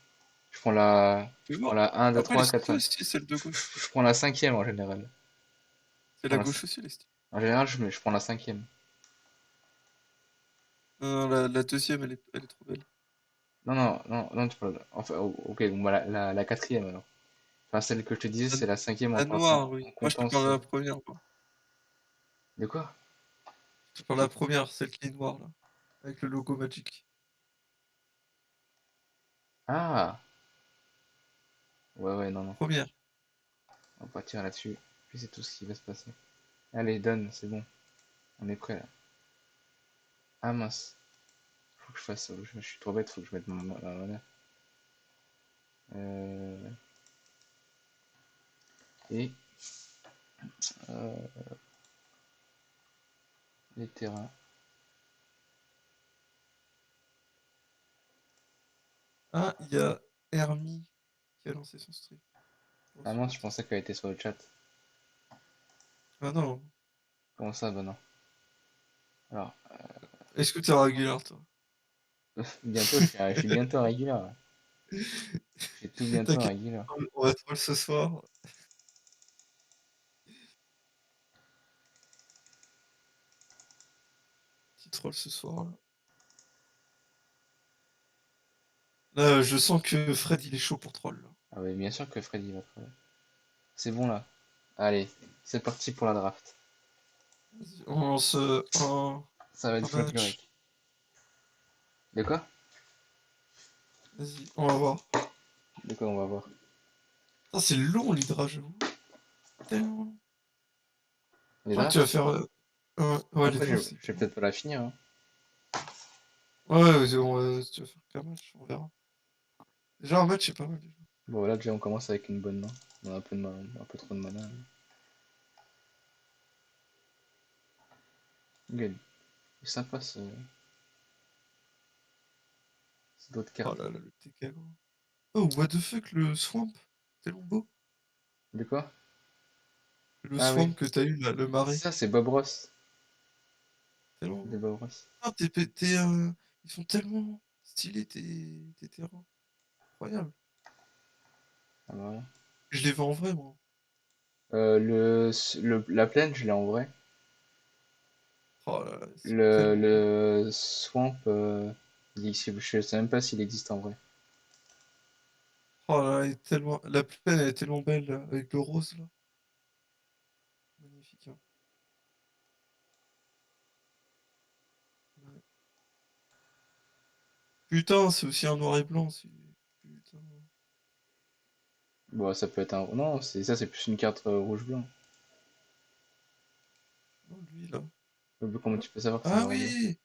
Je prends la. fais Je prends voir. la 1, 2, Après, elle est 3, 4, stylée 5. aussi, celle de gauche. Je prends la cinquième en général. Je Celle prends à la... gauche aussi, elle est stylée. En général, je prends la cinquième. Non, non, la deuxième, elle est trop belle. Non, non, non, non, tu peux... Enfin, ok, bon, bah, la quatrième alors. Enfin, celle que je te disais, La, c'est la cinquième la noire, oui. en Moi, je te comptant. parle de la première, moi. De quoi? Je te parle de la première, celle qui est noire, là. Avec le logo Magic. Ah! Ouais, ouais, non, non. Première. On va partir là-dessus. Puis c'est tout ce qui va se passer. Allez, donne, c'est bon. On est prêt là. Ah mince. Faut que je fasse. Je suis trop bête, faut que je mette ma mana. Euh, Et euh, les terrains. Ah, il y a Hermie qui a lancé son stream. Oh, Ah c'est mince, je bête. pensais qu'elle était sur le chat. Ah non. Comment ça, bah non. Alors, Est-ce que t'es régulier, toi? bientôt, je suis bientôt régulier. Là. Je suis tout bientôt T'inquiète, régulier. on va troll ce soir. Petit troll ce soir, là. Là, je sens que Fred, il est chaud pour troll, là. Ah oui, bien sûr que Freddy va trouver. C'est bon là. Allez, c'est parti pour la draft. Vas-y, on lance Ça va être un folklorique. match. De quoi? Vas-y, on va voir. De quoi on va voir? Putain, c'est long, l'Hydra, j'avoue. Tellement long. Les Je crois que tu vas drafts? faire... ouais, Après, l'Hydra, je vais peut-être pas la finir. Hein. Ouais, tu vas faire qu'un match, on verra. Déjà, un match, c'est pas mal, déjà. Bon, là, déjà, on commence avec une bonne main. On a un peu, un peu trop de mana. Hein. Good. C'est sympa ce d'autres Oh cartes là là. là, le TK, gros. Oh, what the fuck, le Swamp. Tellement beau. De quoi? Le Ah oui. Swamp que t'as eu, là, le marais. Ça, c'est Bob Ross. Tellement De beau. Bob Ross. Ah, ils sont tellement stylés, tes terrains. Incroyable. Ah bah voilà. Je les veux en vrai, moi. La plaine, je l'ai en vrai. Oh là là, ils sont tellement beaux. Le swamp, je sais même pas s'il existe en vrai. Oh là là, il est tellement... La plaine, elle est tellement belle, là, avec le rose, là. Magnifique, hein. Ouais. Putain, c'est aussi un noir et blanc, putain. Bon, ça peut être un. Non, c'est ça, c'est plus une carte rouge-blanc. Non, lui, là. Mais comment tu peux savoir que c'est un Ah rando? oui!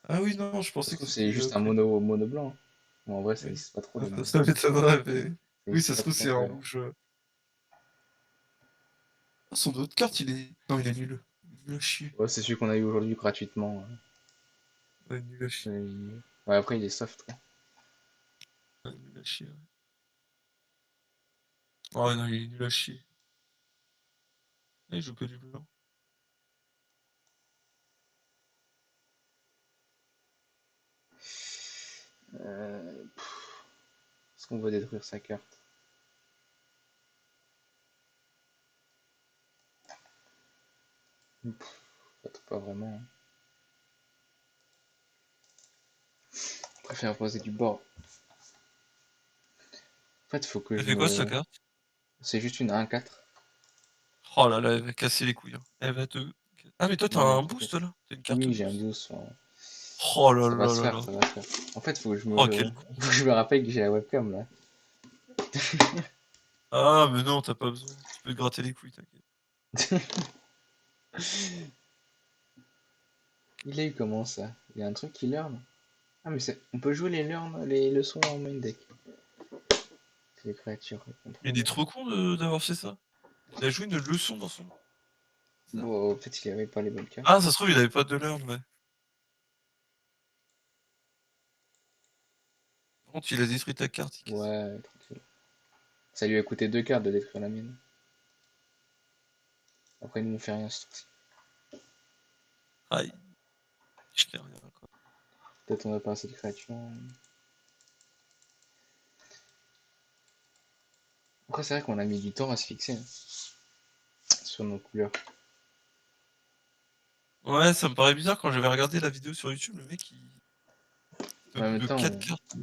Ah oui, non, je Ça se pensais que trouve, c'est c'était juste un que... mono blanc, hein. Bon, en vrai, ça Oui. n'existe pas trop, Ah, les monos. ça m'étonnerait, mais... Ça Oui, n'existe ça se pas trouve, trop, c'est un ouais. rouge... Ah, son autre carte, il est... Non, il est nul. Il est nul à chier. Ouais, c'est celui qu'on a eu aujourd'hui gratuitement, hein. Ouais, nul à chier. Ouais, après, il est soft, quoi. Ouais, nul à chier, ouais. Oh ouais, non, il est nul à chier. Ah, il joue que du blanc. Est-ce qu'on veut détruire sa carte? Pas vraiment, hein. Je préfère poser du bord. En fait, faut que Elle je fait quoi, sa me... carte? C'est juste une 1-4. Oh là là, elle va casser les couilles, hein. Elle va te... Ah, mais toi, t'as Non, un t'inquiète. boost, là? T'as une carte Oui, j'ai un boost. boost. Oh là Ça va là se là faire, là. ça va se faire. En fait, Oh, quel con. faut que je me rappelle que j'ai la webcam, là. Ah, mais non, t'as pas besoin. Tu peux te gratter les couilles, t'inquiète. Il a eu comment, ça? Il y a un truc qui learn? Ah, mais on peut jouer les leçons en main deck. C'est les créatures Il est contrôlées. trop con d'avoir fait ça. Il a joué une leçon dans son... Ça. Bon, peut-être il avait pas les bonnes cartes. Ah, ça se trouve, il avait pas de learn, ouais. Par contre, il a détruit ta carte, il casse. Ouais, tranquille. Ça lui a coûté 2 cartes de détruire la mienne. Après, nous, on fait rien, ce tour-ci. Aïe, je n'ai rien, quoi. Peut-être on va pas assez de créatures. Après, c'est vrai qu'on a mis du temps à se fixer, hein, sur nos couleurs. Ouais, ça me paraît bizarre quand j'avais regardé la vidéo sur YouTube, le mec, au Mais en bout même de temps, 4 cartes.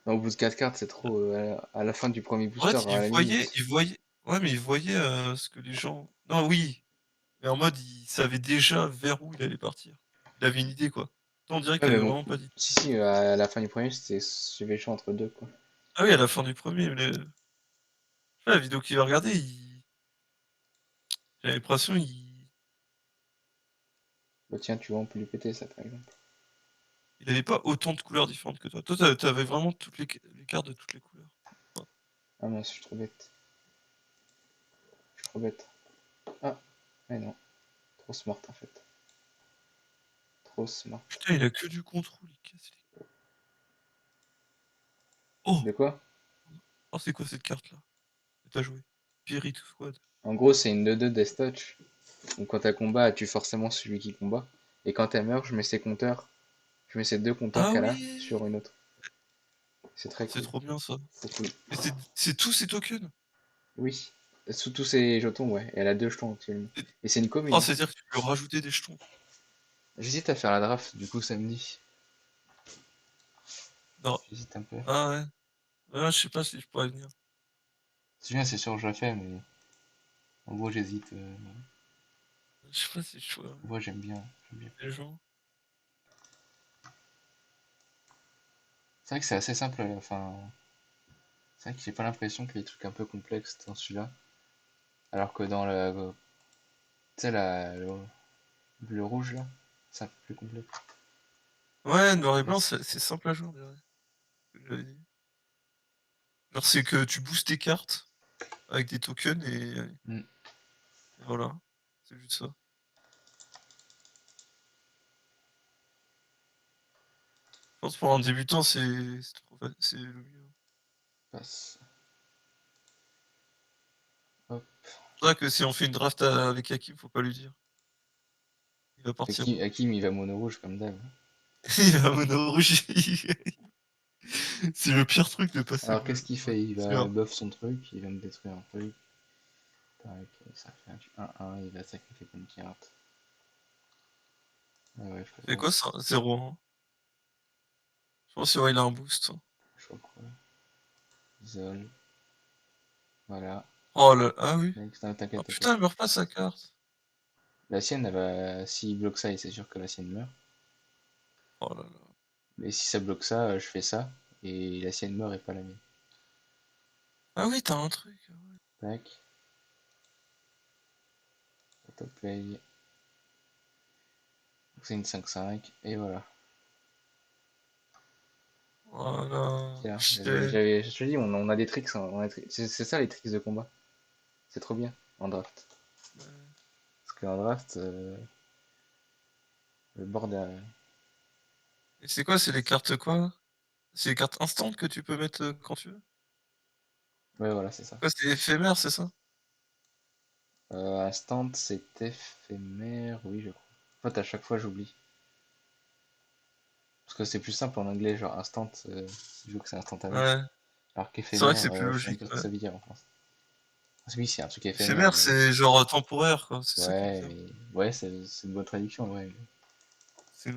au bout de 4 cartes, c'est trop. À la fin du premier En booster, fait, à la limite. ouais, mais il voyait ce que les gens... Non, oui, mais en mode, il savait déjà vers où il allait partir. Il avait une idée, quoi. Toi, on dirait Ouais, qu'il mais avait bon, vraiment pas d'idée. si, à la fin du premier, j'avais le choix entre deux, quoi. Ah oui, à la fin du premier, la vidéo qu'il a regardée, j'ai l'impression, Bah, tiens, tu vois, on peut lui péter ça, par exemple. il avait pas autant de couleurs différentes que toi. Toi, t'avais vraiment toutes les cartes de toutes les couleurs. Ouais. Ah mince, je suis trop bête. Je suis trop bête. Ah, mais non. Trop smart, en fait. Trop smart. Putain, il a que du contrôle, il casse les... Oh! De quoi? Oh, c'est quoi cette carte-là que t'as joué? Spirit Squad. En gros, c'est une 2-2 Death Touch. Donc, quand t'as combat, tu forcément celui qui combat. Et quand elle meurt, je mets ses compteurs. Je mets ces deux compteurs Ah qu'elle a oui! sur une autre. C'est très C'est cool. trop bien, ça. Trop cool. Mais c'est tous ces tokens? Oui. Sous tous ses jetons, ouais. Et elle a 2 jetons actuellement. C'est- Et c'est une Oh, commune, hein. c'est-à-dire que tu peux rajouter des jetons. J'hésite à faire la draft, du coup, samedi. Non. J'hésite un peu. Ah ouais. Je sais pas si je pourrais venir. Si bien, c'est sûr, je la fais, mais en gros, j'hésite. Je sais pas si je pourrais En vrai, j'aime bien. J'aime bien. les gens. C'est vrai que c'est assez simple. Enfin, c'est vrai que j'ai pas l'impression qu'il y ait des trucs un peu complexes dans celui-là. Alors que dans le. Tu sais, le rouge, là, c'est un peu plus complexe. Ouais, noir et blanc, Yes. c'est simple à jouer, on dirait. Ce que j'avais dit. Genre, c'est que tu boostes tes cartes avec des tokens Mm. et voilà. C'est juste ça. Je pense que pour un débutant, c'est le mieux. Passe. Hop. C'est vrai que si on fait une draft avec Hakim, faut pas lui dire. Il va partir. Hakim, il va mono rouge comme d'hab. Il va mono rouge. C'est le pire truc de passer Alors, mono. qu'est-ce qu'il Ouais, fait? Il c'est va grave. buff son truc, il va me détruire un truc. Tac, ça fait un 1-1, il va sacrifier une carte. Ah ouais, C'est quoi ça? 0-1. Je pense que ouais, il a un boost. je vois quoi. Zol. Voilà. Oh là, ah oui. Mec, Oh t'inquiète, t'inquiète. putain, elle meurt pas sa carte. La sienne, elle va. S'il bloque ça, c'est sûr que la sienne meurt. Oh là là. Mais si ça bloque ça, je fais ça. Et la sienne meurt et pas la mienne. Ah oui, t'as un truc. Ouais. Tac. Autoplay. C'est une 5-5, et voilà. Voilà. Tiens, Chier. je te dis, on a des tricks, hein, c'est ça les tricks de combat. C'est trop bien en draft. Ouais. Parce qu'en draft, le board, Et c'est quoi? C'est les cartes quoi? C'est les cartes instant que tu peux mettre quand tu veux? ouais, voilà, c'est ça. Quoi, c'est éphémère, c'est ça? Instant, c'est éphémère, oui, je crois. En fait, à chaque fois, j'oublie. Parce que c'est plus simple en anglais, genre instant, vu que c'est instantané. Ouais. Alors C'est vrai que qu'éphémère, c'est plus je sais même logique. pas ce que Ouais. ça veut dire en France. Oui, c'est un truc éphémère, Éphémère, mais. c'est genre temporaire, quoi. C'est ça qui est Ouais, bizarre. mais. Ouais, c'est une bonne traduction, ouais. C'est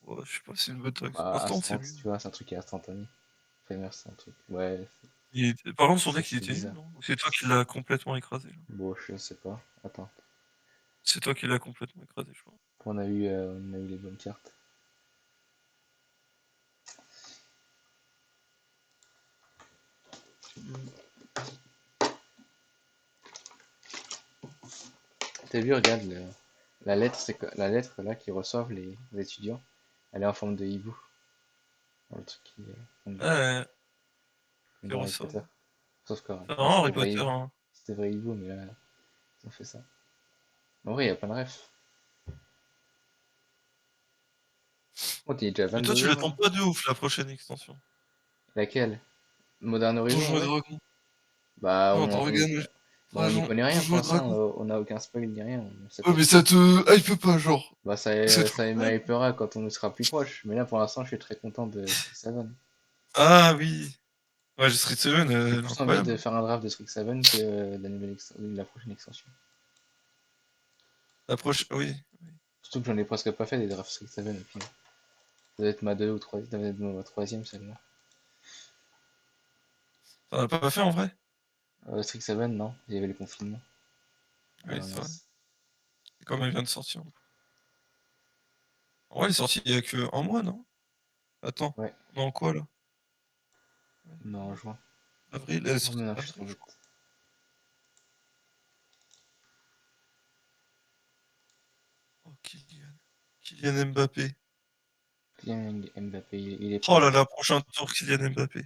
ouais, je sais pas si c'est une bonne traduction. Bah, Instant, c'est instant, mieux. tu vois, c'est un truc qui est instantané. Éphémère, c'est un truc. Ouais, Par contre, son deck, il c'est était nul, bizarre. non? Ou c'est toi qui l'as complètement écrasé, genre? Bon, je sais pas. Attends. C'est toi qui l'as complètement écrasé, je crois. On a eu les bonnes cartes. T'as vu, regarde, la lettre, la lettre là qu'ils reçoivent les étudiants, elle est en forme de hibou. Dans le truc qui Ouais, est qui dans Harry ressort. Potter. Sauf que C'est là, vraiment Harry Potter, hein. c'était vrai hibou, mais là, ils ont fait ça. En vrai, il y a plein de refs. Oh, t'es déjà Mais toi, tu 22h l'attends là? pas de ouf, la prochaine extension. Laquelle? Modern Horizon, Donjons et ouais. Dragons. Bah, Non, on y connaît rien pour Donjons et l'instant, Dragons. on n'a aucun spoil ni rien, on sait Ouais, pas mais trop. ça te hype pas, genre. Bah, C'est trop ça bien. m'hypera quand on sera plus proche, mais là pour l'instant, je suis très content de Strixhaven. Ah oui. Ouais, Street Seven, J'ai elle est plus envie incroyable, de hein. faire un draft de Strixhaven que de la prochaine extension. La prochaine, oui. Oui. Surtout que j'en ai presque pas fait des drafts Strixhaven au final. Ça doit être ma deux ou troisième, ça doit être ma troisième celle-là. T'en as pas fait en vrai? Strixhaven, non, il y avait le confinement. Oui, Ah c'est vrai. mince. Et comme elle vient de sortir. En vrai, elle est sortie il y a que un mois, non? Attends, Ouais, on est en quoi là? non, en juin. Avril, elle est Oh mais sortie non, je suis trop avril, je crois. bête. Oh, Kylian Mbappé. Kylian Mbappé, il est Oh prêt. là là, prochain tour, Kylian Mbappé.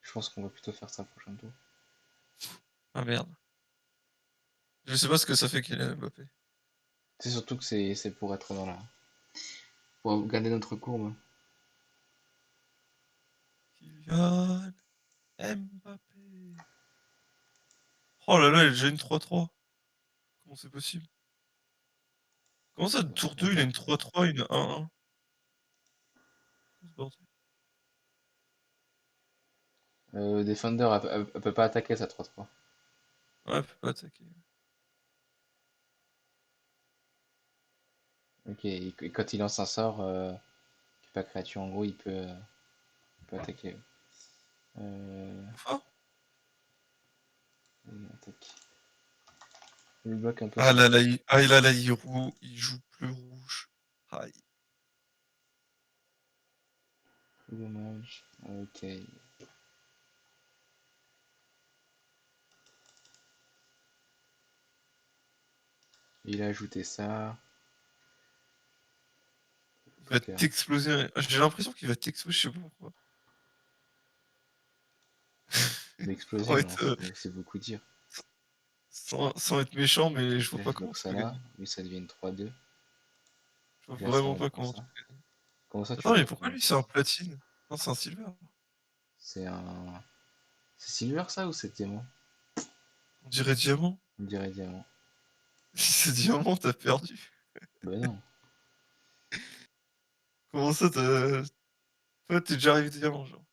Je pense qu'on va plutôt faire ça prochain tour. Ah merde. Je sais pas ce que ça fait, Kylian Mbappé. C'est surtout que c'est pour être dans la. Pour garder notre courbe. Kylian Mbappé. Oh là là, il a déjà une 3-3. Comment c'est possible? Comment ça, tour 2, il a une 3-3, une 1-1? Ce bordel. Defender, elle peut pas attaquer sa 3-3. Ouais, elle peut pas attaquer. Ok, et quand il lance un sort, qui est pas créature en gros, il peut attaquer. Euh, Fort? il attaque. Il bloque un peu Ah son là là, attaque. il joue plus rouge. Aïe. Dommage. Ok. Il a ajouté ça. Il va Clair. t'exploser. J'ai l'impression qu'il va t'exploser, je sais pas pourquoi. Sans M'exploser, non, être, c'est beaucoup dire. sans être méchant, mais je vois Là, pas je comment bloque tu ça peux là. gagner. Oui, ça devient une 3-2. Je vois Là, ça vraiment va pas pour comment ça. tu peux gagner. Comment ça, tu Attends, vois mais pas pourquoi comment? lui c'est un platine? Non, c'est un silver. C'est un. C'est Silver ça ou c'est Diamant? On dirait diamant. On dirait Diamant. Si c'est diamant, t'as perdu. Bah non. Comment ça, toi, t'es déjà arrivé diamant, genre.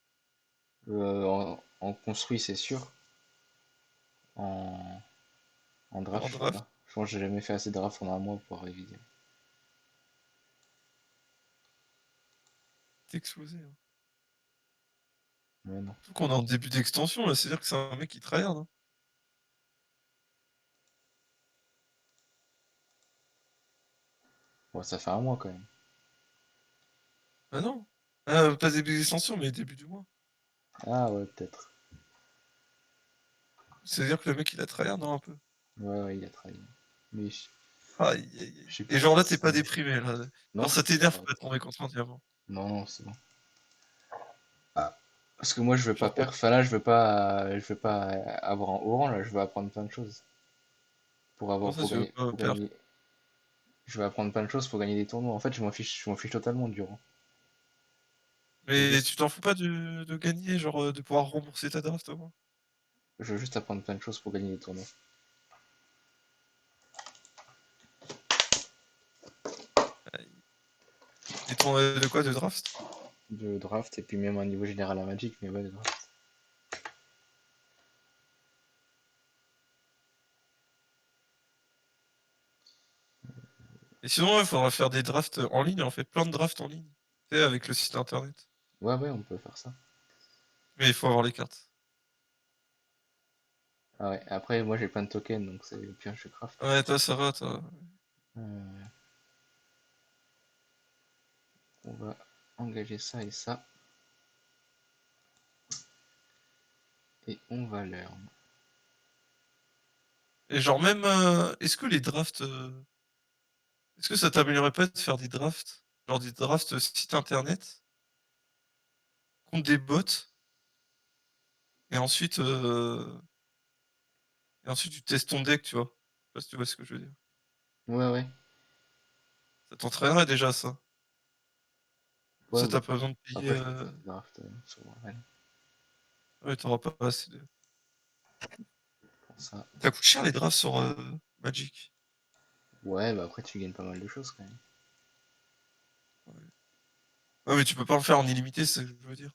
En construit, c'est sûr. En, en En draft, je sais draft, pas. Je pense que j'ai jamais fait assez de draft en un mois pour arriver Diamant. t'es explosé, hein. Mais non. Surtout qu'on est en début d'extension, là, c'est-à-dire que c'est un mec qui tryhard, hein. Bon, ça fait un mois quand même. Ah non. Pas début d'extension, mais début du mois. Ah ouais, peut-être. C'est-à-dire que le mec, il a tryhard, non, un peu. Ouais, ouais, il a travaillé. Oui. Aïe, aïe, aïe. Je sais Et plus genre si là, t'es pas c'est... déprimé là. Non, Quand ça ça t'énerve, va. faut pas tomber contre un diamant. Non, non, c'est bon. Ah. Parce que moi, je veux pas Genre, perdre. Enfin, là, je veux pas avoir un haut rang, là. Je veux apprendre plein de choses. Pour comment avoir, ça tu veux pas pour perdre? gagner. Je veux apprendre plein de choses pour gagner des tournois. En fait, je m'en fiche totalement du rang. Je veux Mais juste, tu t'en fous pas de gagner, genre de pouvoir rembourser ta draft au moins? je veux juste apprendre plein de choses pour gagner des tournois. Aïe. Et ton de quoi de draft? De draft et puis même un niveau général à Magic, mais ouais, de draft. Et sinon, il faudra faire des drafts en ligne, on fait plein de drafts en ligne. Tu sais, avec le site internet. Ouais, ouais, on peut faire ça. Mais il faut avoir les cartes. Ah ouais, après, moi j'ai plein de tokens, donc c'est le pire, je craft. Ouais, toi, ça va, toi. Euh, on va engager ça et ça. Et on va learn. Et genre même, est-ce que les drafts, est-ce que ça t'améliorerait pas de faire des drafts, genre des drafts site internet contre des bots, et ensuite, tu testes ton deck, tu vois? Je sais pas si tu vois ce que je veux dire. Ouais, ouais. Ça t'entraînerait déjà ça. Ouais, Ça bah, t'as pas besoin de payer. après je peux faire des drafts sur Warren Ouais, t'auras pas assez de. pour ça. Ça coûte cher les drafts sur Magic. Ouais, bah après tu gagnes pas mal de choses quand même. Ouais. Ouais, mais tu peux pas en faire en illimité, c'est ce que je veux dire.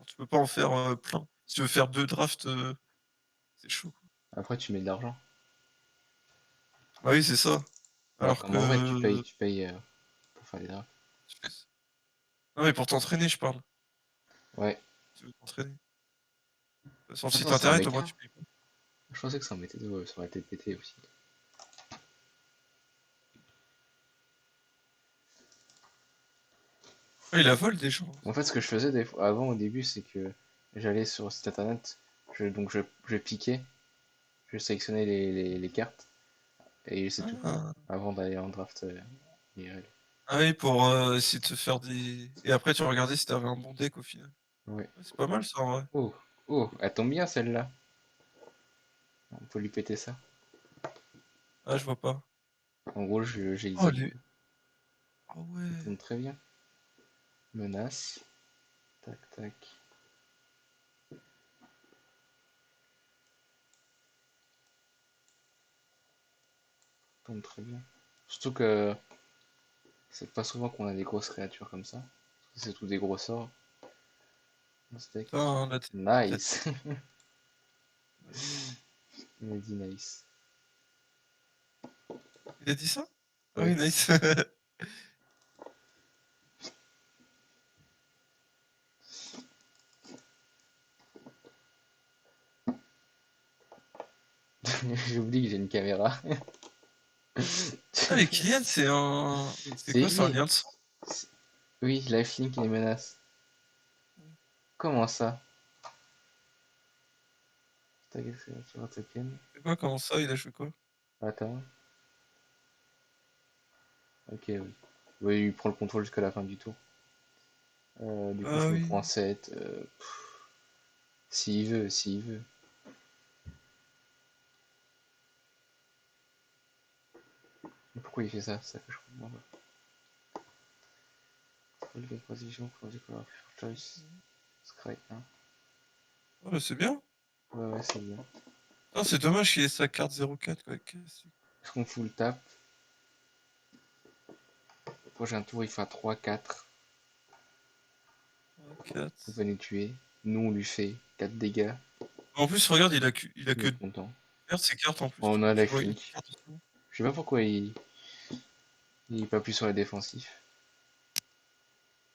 Tu peux pas en faire plein. Si tu veux faire deux drafts, c'est chaud, quoi. Après tu mets de l'argent. Bah oui, c'est ça. Alors Alors qu'en vrai que. tu payes pour faire les drafts. Non, mais pour t'entraîner, je parle. Ouais. Tu veux t'entraîner. Sur le Attends, site c'est un internet, au mec moins, là? tu payes pas. Je pensais que ça en mettait deux, ouais, ça aurait été pété aussi. Ouais, il la vole des gens. En fait, ce que je faisais avant au début, c'est que j'allais sur le site internet, je piquais, je sélectionnais les cartes, et c'est tout. Ah, Avant d'aller en draft IRL. ah oui, pour essayer de se faire des. Et après, tu regardais si t'avais un bon deck au final. Ouais. Ouais, c'est pas mal ça en vrai. Oh, oh, elle tombe bien celle-là. On peut lui péter ça. Ah, je vois pas. En gros, j'ai Oh, exilé. les. Ah Elle ouais. tombe très bien. Menace. Tac, tac. Tombe très bien. Surtout que c'est pas souvent qu'on a des grosses créatures comme ça. C'est tout des gros sorts dans ce deck. Putain, la- Nice. Oui. Il m'a dit nice. Il a dit ça? Ah Ouais. oui, nice. J'oublie que j'ai une caméra. Ah, mais Kylian, c'est un. C'est C'est quoi? C'est un lui. lien de sang? C'est- Oui, lifelink et menace. Comment ça? Tac, sur un token. C'est quoi? Comment ça? Il a joué quoi? Attends. Ok, oui. Oui, il prend le contrôle jusqu'à la fin du tour. Du coup, Ah je me oui. prends 7. S'il veut, s'il veut. Mais pourquoi il fait ça? Ça que je comprends pas. Control de position, control de color, choice. Scry 1. Ah, bah, c'est bien. Ouais, ouais, c'est bien. Ah, c'est dommage qu'il ait sa carte 04, quoi. Est-ce qu'on full tap? Prochain tour, il fait 3-4. Il 4. va nous tuer. Nous, on lui fait 4 dégâts. En plus, regarde, il a Il que. est content. Regarde ses cartes en plus. On a Tu vois, il a lifelink. une carte en dessous. Je sais pas pourquoi il est pas plus sur la défensif.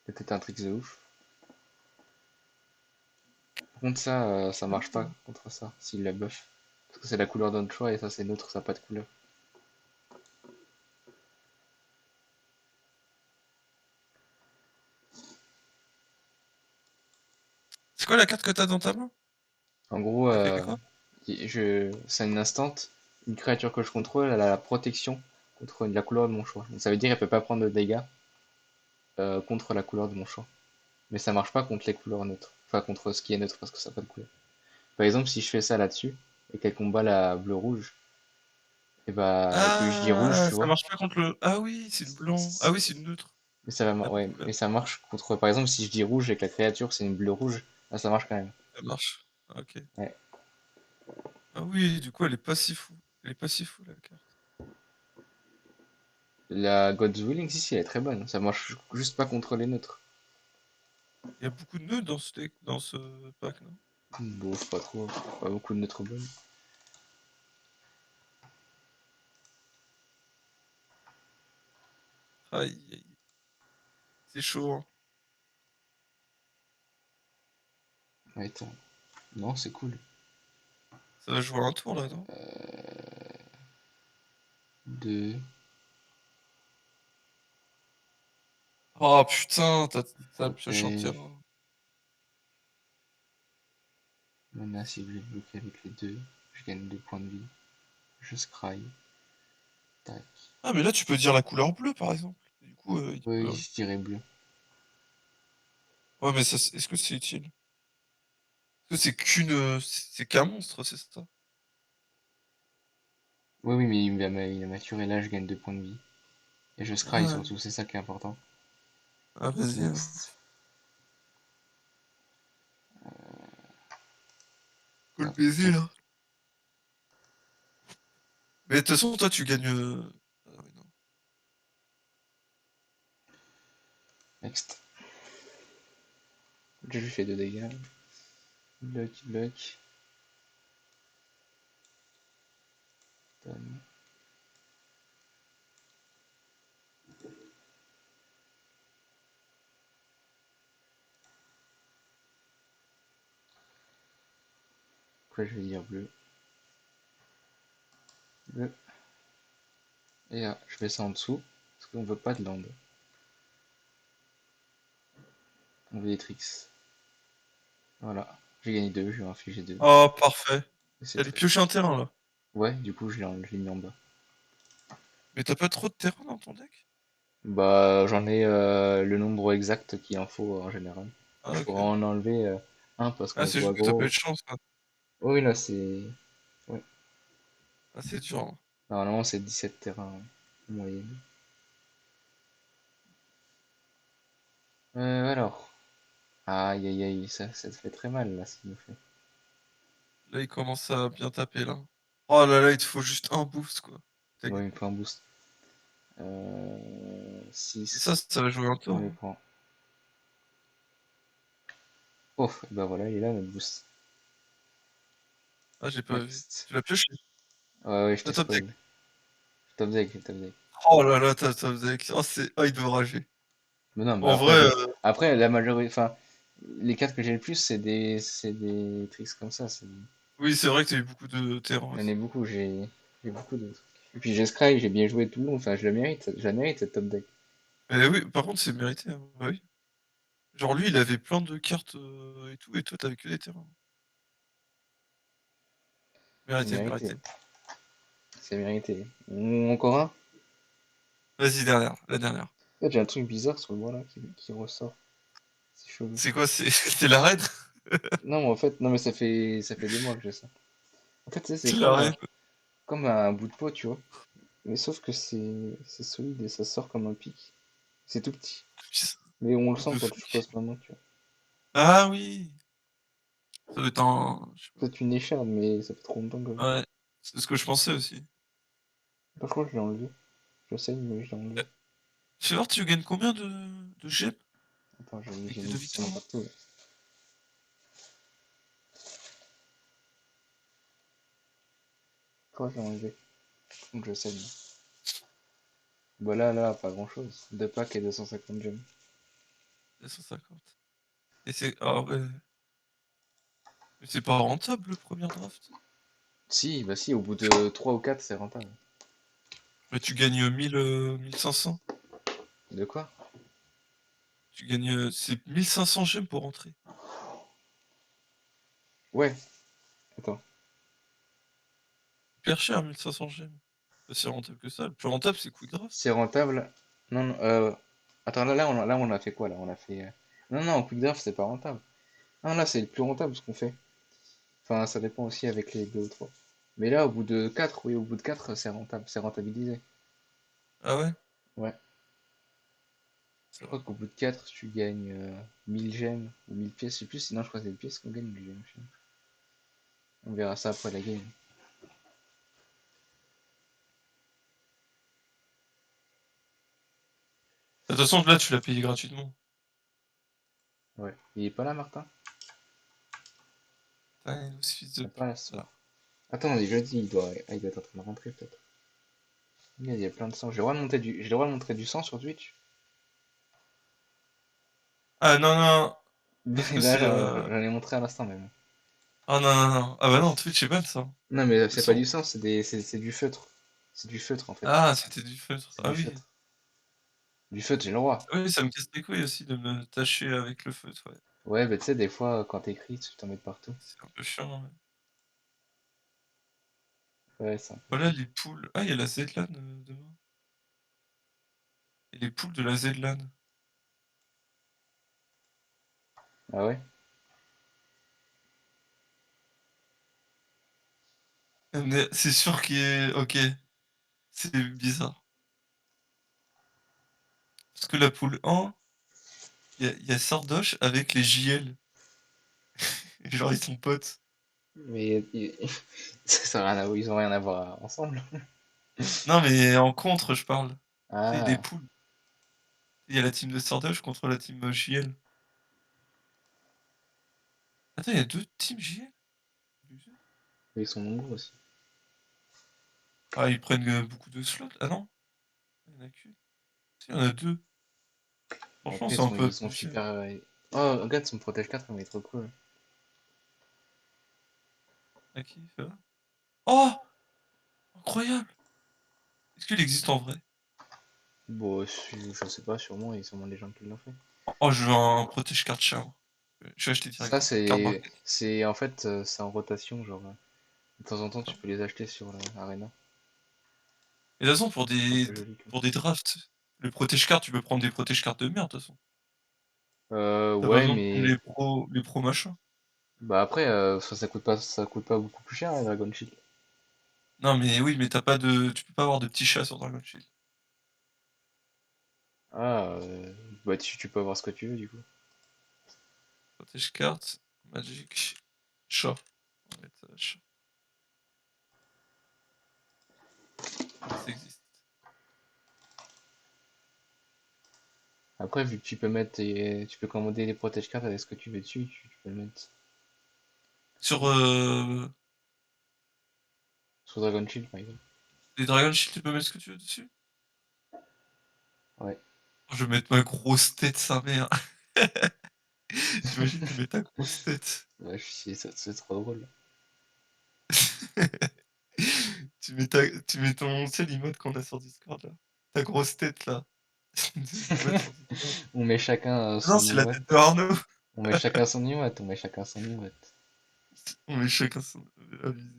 C'est peut-être un trick de ouf. Par contre, ça marche pas contre ça, s'il la buff. Parce que c'est la couleur d'un choix et ça, c'est neutre, ça n'a pas de couleur. C'est quoi la carte que t'as dans ta main? En gros, Elle fait quoi? c'est une instant. Une créature que je contrôle, elle a la protection contre la couleur de mon choix. Donc ça veut dire qu'elle peut pas prendre de dégâts contre la couleur de mon choix. Mais ça marche pas contre les couleurs neutres. Enfin, contre ce qui est neutre, parce que ça n'a pas de couleur. Par exemple, si je fais ça là-dessus, et qu'elle combat la bleu-rouge, et que je dis rouge, Ah, tu ça vois. marche pas contre le... Ah oui, c'est le blanc. Ah oui, c'est le neutre. Mais ça va, Ah, ouais, pourquoi mais ça marche contre, par exemple, si je dis rouge et que la créature c'est une bleu-rouge, là ça marche quand même. ça marche? Ah, ok. Ouais. Ah oui, du coup, elle est pas si fou. Elle est pas si fou, la carte. La God's Willing, si, elle est très bonne. Ça marche juste pas contre les neutres. Il y a beaucoup de nœuds dans ce, dans ce pack, non? Bon, pas trop. Pas beaucoup de neutres bonnes. Aïe, aïe. C'est chaud, hein. Ouais, attends. Non, c'est cool. Ça va jouer un tour, là, non? 2. Oh putain, t'as pioché en Et terrain. maintenant, si je vais bloquer avec les deux, je gagne 2 points de vie. Je scry. Tac. Ah, mais là, tu peux dire la couleur bleue, par exemple. Du coup, il Oui, peut... je dirais bleu. Ouais, mais ça, est-ce que c'est utile? Est-ce que c'est qu'une... c'est qu'un monstre, c'est ça? Oui, oui, mais il a maturé là, je gagne 2 points de vie. Et je scry Ah, surtout, c'est ça qui est important. ah vas-y, hein. Next. Faut le Hop, baiser, tac. là. Mais de toute façon, toi, tu gagnes... Ah, oui, non. Next. J'ai juste fait 2 dégâts. Bloc, bloc. Donne. Après, je vais dire bleu. Bleu. Et là, je mets ça en dessous. Parce qu'on veut pas de land. On veut des tricks. Voilà. J'ai gagné 2, je vais infliger 2. Oh, parfait. C'est T'allais très. piocher un terrain, là. Ouais, du coup, je l'ai mis en bas. Mais t'as pas trop de terrain dans ton deck? Bah, j'en ai le nombre exact qu'il en faut en général. Ah, Je ok. pourrais en enlever un parce Ah, qu'on c'est joue juste que t'as pas eu aggro. de chance, là. Oui, là, c'est. Ouais. Ah, c'est dur, hein. Normalement, c'est 17 terrains en moyenne. Alors. Aïe, aïe, aïe, ça te fait très mal, là, ce qu'il nous fait. Là, il commence à bien taper, là. Oh là là, il te faut juste un boost, quoi. T'as Ouais, il gagné. me faut un boost. Et 6. ça va jouer un On tour, les hein. prend. Oh, et bah voilà, il est là, notre boost. Ah, j'ai pas vu. Next. Tu l'as pioché. Ouais, ouais, je T'as t'ai top deck. spoil. Top deck, top deck. Oh là là, t'as top deck. Oh, c'est... Oh, il doit rager. Mais non, mais En après, vrai, après la majorité, enfin, les cartes que j'ai le plus, c'est des tricks comme ça. oui, c'est vrai que t'as eu beaucoup de terrain Il y en aussi. a beaucoup, j'ai beaucoup de trucs. Et puis j'ai Scry, j'ai bien joué tout le long, enfin, je la mérite cette top deck. Mais oui, par contre, c'est mérité, hein. Bah oui. Genre, lui, il avait plein de cartes et tout, et toi, t'avais que des terrains. C'est Mérité, mérité, mérité. c'est mérité. Encore un? Vas-y, dernière, la dernière. En fait, j'ai un truc bizarre sur le bras là qui ressort. C'est chelou. C'est quoi? C'est c'est la reine? Non, mais en fait, non, mais ça fait des mois que j'ai ça. En fait, tu sais, c'est C'est la reine. comme un bout de peau, tu vois. Mais sauf que c'est solide et ça sort comme un pic. C'est tout petit. Mais on le What sent the quand tu fuck? poses ma main, tu vois. Ah oui! Ça doit être un... je sais Peut-être une écharde, mais ça fait trop longtemps que. pas. Ouais, c'est ce que je pensais aussi. Par contre, je l'ai enlevé. Je sais, mais je l'ai enlevé. Fais voir, tu gagnes combien de gemmes Attends, avec j'ai tes mis deux du sang victoires là? partout. Là. Pourquoi je l'ai enlevé? Donc je sais. Voilà, là, pas grand chose. 2 packs et 250 gemmes. 250. Et c'est... Ah ouais. Mais c'est pas rentable le premier draft. Si, bah si, au bout de 3 ou 4 c'est rentable. Mais tu gagnes 1000, 1500. De quoi? Tu gagnes... c'est 1500 gemmes pour rentrer. Ouais, attends. Hyper cher, 1500 gemmes. pas si rentable que ça. Le plus rentable, c'est Quickdraft. C'est rentable. Non, non, attends, là, on a fait quoi, là? On a fait... Non, non, Quick Draft, c'est pas rentable. Non, là, c'est le plus rentable, ce qu'on fait. Enfin, ça dépend aussi avec les deux ou trois. Mais là, au bout de 4 oui, au bout de 4 c'est rentable, c'est rentabilisé. Ah ouais? Ouais. C'est Je vrai. crois qu'au bout de 4 tu gagnes 1000 gemmes ou 1000 pièces, je sais plus, sinon je crois que c'est des pièces qu'on gagne, 1000 gemmes. Je sais pas. On verra ça après la game. De toute façon, là, tu l'as payé gratuitement. Ouais. Il est pas là, Martin? Putain, le fils Il de est pas pute. là ce Là. soir. Attends, on est jeudi, il doit être en train de rentrer peut-être. Il y a plein de sang. J'ai le droit de j'ai le droit de montrer du sang sur Twitch? Ah non, non, parce que Là, c'est... j'en ai montré à l'instant même. Ah non, non, non. Ah bah non, Twitch, c'est pas ça. Non, mais Le c'est pas sang. du sang, c'est du feutre. C'est du feutre en fait. Ah, c'était du feutre. C'est Ah du oui. feutre. Du feutre, j'ai le droit. Ah oui, ça me casse les couilles aussi de me tâcher avec le feutre, ouais. Ouais, bah tu sais, des fois, quand t'écris, tu t'en mets de partout. C'est un peu chiant, ouais. Ouais, c'est un peu Voilà chiant. les poules. Ah, il y a la Z-LAN demain. Et les poules de la Z-LAN. Ah ouais? Mais c'est sûr qu'il est... Ok, c'est bizarre. Parce que la poule 1, il y a Sardoche avec les JL. Et genre, ils sont potes. Mais ça a rien à voir, ils ont rien à voir ensemble. Non, mais en contre, je parle. C'est les Ah, poules. Il y a la team de Sardoche contre la team JL. Attends, il y a deux teams JL? ils sont nombreux aussi. Ah, ils prennent beaucoup de slots. Ah non, il y en a qu'une. Si, il y en a deux. Franchement, Après, c'est un peu ils sont abusé. super. Oh, regarde, son protège 4 il est trop cool. À qui il fait là? Oh! Incroyable! Est-ce qu'il existe en vrai? Bon, je sais pas, sûrement, il y a sûrement des gens qui l'ont fait. Oh, je veux un protège carte chat, moi. Je vais acheter Ça, direct. Carte bancaire. c'est en fait, c'est en rotation, genre. De temps en temps, tu peux les acheter sur l'Arena. Et de toute façon, C'est un peu joli comme pour ça. des drafts, le protège carte, tu peux prendre des protège cartes de merde, de toute façon. T'as pas Ouais, besoin de prendre mais. les pros machin. Bah après, ça coûte pas beaucoup plus cher, hein, Dragon Shield. Non, mais oui, mais t'as pas de. Tu peux pas avoir de petits chats sur Dragon Shield. Ah, bah tu peux avoir ce que tu veux, du coup. Protège carte, Magic, chat. On va mettre chat. Oui, ça existe. Après, vu que tu peux commander les protège cartes avec ce que tu veux dessus, tu peux le mettre Sur sur Dragon Shield, par exemple. les Dragon Shield, tu peux mettre ce que tu veux dessus? Ouais. Oh, je vais mettre ma grosse tête, sa mère. T'imagines, tu mets ta grosse tête. Ouais, c'est trop drôle. Tu mets ton, tu sais, l'emote qu'on a sur Discord, là. Ta grosse tête, là. L'emote sur Discord. On met chacun Ah non, son c'est la emote. tête de Arnaud. On met chacun son emote. On met chacun son emote. On met chacun son avisé.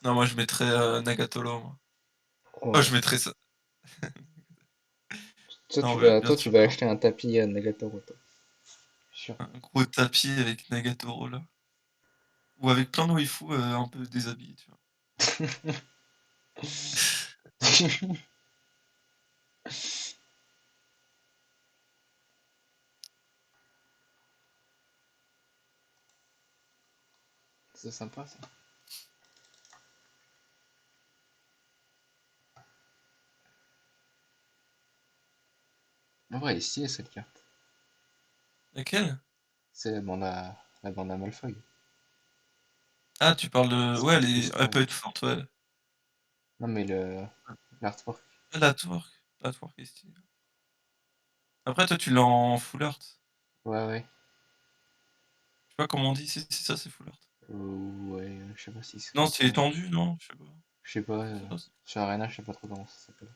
Non, moi, je mettrais Nagatoro, moi. Oh, Ouais. je mettrais ça. Non, ouais, bien Toi, tu sûr. vas acheter un tapis à Nagatoro, toi. Sûr. Un gros tapis avec Nagatoro, là. Ou avec plein de waifu un peu déshabillés, tu vois. C'est sympa, ça. En vrai, elle est stylée, cette carte. Laquelle? C'est la bande à Malfoy. Ah, tu parles de... Ouais, Speed elle Destroy. peut être forte, ouais. Non, mais l'artwork. Ah, la twerk est stylée. Après, toi, tu l'as en full art. Ouais, ouais. Je sais pas comment on dit, si ça, c'est full art. Ouais, je sais pas si c'est Non, comme c'est ça. étendu, non? Je sais pas. Je sais pas, Ça, c'est- sur Arena, je sais pas trop comment ça s'appelle.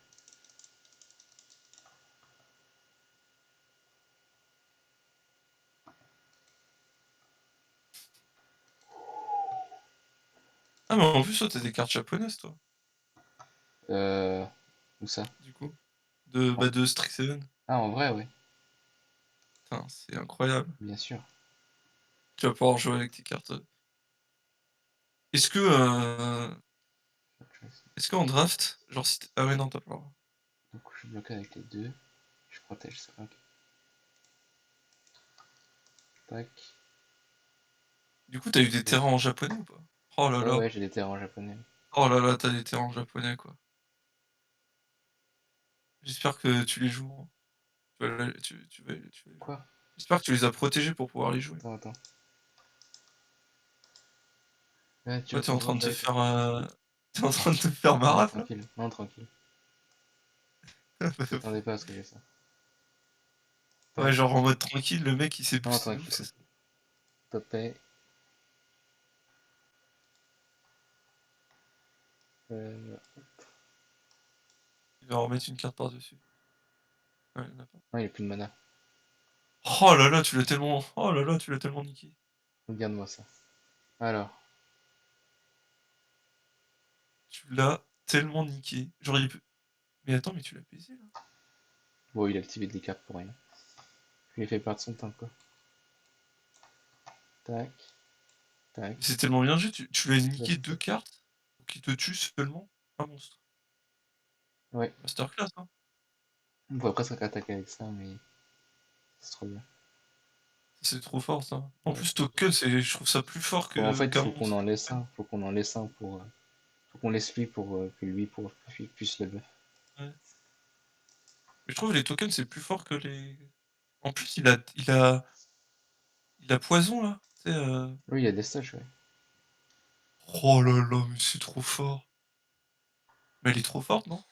Ah, mais en plus, toi, t'as des cartes japonaises, toi, Où ça? du coup. De Strixhaven. Ah, en vrai, ouais, Putain, c'est incroyable. bien sûr. Tu vas pouvoir jouer avec tes cartes. Est-ce que, Autre chose. est-ce qu'en draft, genre si ah ouais, non, t'as pas le droit. Donc, je suis bloqué avec les deux. Je protège ça. Ok. Tac. Du coup, t'as eu des terrains en japonais ou pas? Oh là Ouais, là. ouais, j'ai des terrains japonais. Oh là là, t'as des terrains en japonais, quoi. J'espère que tu les joues, hein. Tu vas les jouer. Quoi? J'espère que tu les as protégés pour pouvoir les jouer. Attends, attends. Ouais, tu Ouais, veux t'es en qu'on train joue de te là? faire, t'es en train de te faire Non, marave, là? tranquille. Non, tranquille. T'attendais pas à ce que j'ai ça. Ouais, Tac. genre en mode tranquille, le mec il s'est Non, boosté de ouf, tranquille, c'est ça. tranquille. Topé. Euh... Il va en remettre une carte par-dessus. Ouais, il y en a pas. Non, il a plus de mana. Oh là là, tu l'as tellement. Oh là là, tu l'as tellement niqué. Regarde-moi ça. Alors. Tu l'as tellement niqué. Genre, il peut. Mais attends, mais tu l'as baisé là. Bon, il a activé des cartes pour rien. Il a fait perdre son temps, quoi. Tac. Tac. Mais c'est tellement bien joué, tu lui as Là, niqué c'est deux top. cartes pour qu'il te tue seulement un monstre. Ouais. Masterclass, hein. On pourrait presque attaquer avec ça, mais c'est trop bien. C'est trop fort ça. En Ouais. plus, token, je trouve ça plus fort Bon, en fait, qu'un faut qu'on monstre en laisse token. un. Faut qu'on en laisse un pour. Faut qu'on laisse lui pour que lui puisse le buff. Ouais. Mais je trouve les tokens c'est plus fort que les. En plus, il a poison là. Tu sais, Oui, il y a des stages, ouais. oh là là, mais c'est trop fort. Mais elle est trop forte, non?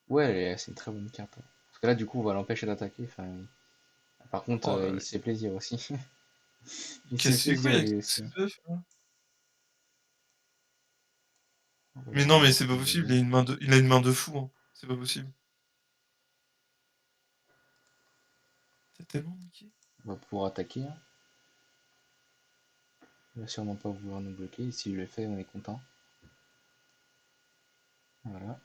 Ouais, c'est une très bonne carte, hein. Parce que là, du coup, on va l'empêcher d'attaquer. Enfin, par contre, Oh là il là, se fait plaisir aussi. il Il se fait casse les couilles plaisir avec lui tous aussi. ses buffs là. Mais Voilà, non, on va mais c'est pas activer possible, lui. il a une main de fou, hein. C'est pas possible. T'es tellement niqué. On va pouvoir attaquer, hein. Il va sûrement pas vouloir nous bloquer. Et s'il le fait, on est content. Voilà.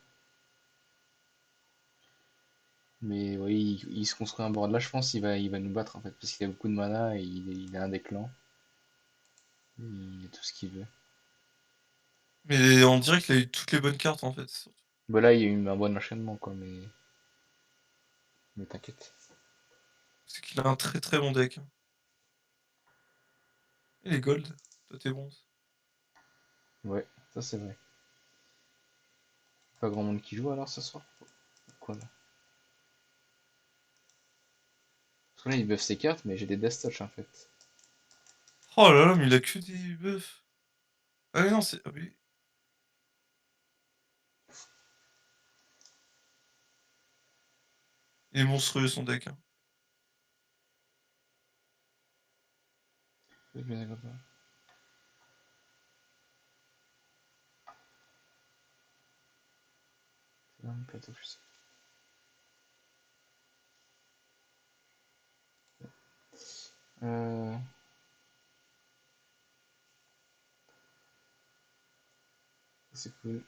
Mais oui, il se construit un board. Là, je pense qu'il va nous battre en fait. Parce qu'il a beaucoup de mana et il a un des clans. Il a tout ce qu'il veut. Mais on dirait qu'il a eu toutes les bonnes cartes en fait, surtout. Bah là, il y a eu un bon enchaînement, quoi. Mais t'inquiète. C'est qu'il a un très très bon deck, hein. Et les gold, toi t'es bon. Ouais, ça c'est vrai. Pas grand monde qui joue alors ce soir? Quoi là? Parce que là, il buff ses cartes, mais j'ai des Death Touch en fait. Oh là là, mais il a que des buffs. Ah mais non, c'est. Ah oui. Il est monstrueux son deck, hein. C'est bien comme ça. C'est un plateau plus. Euh... C'est cool.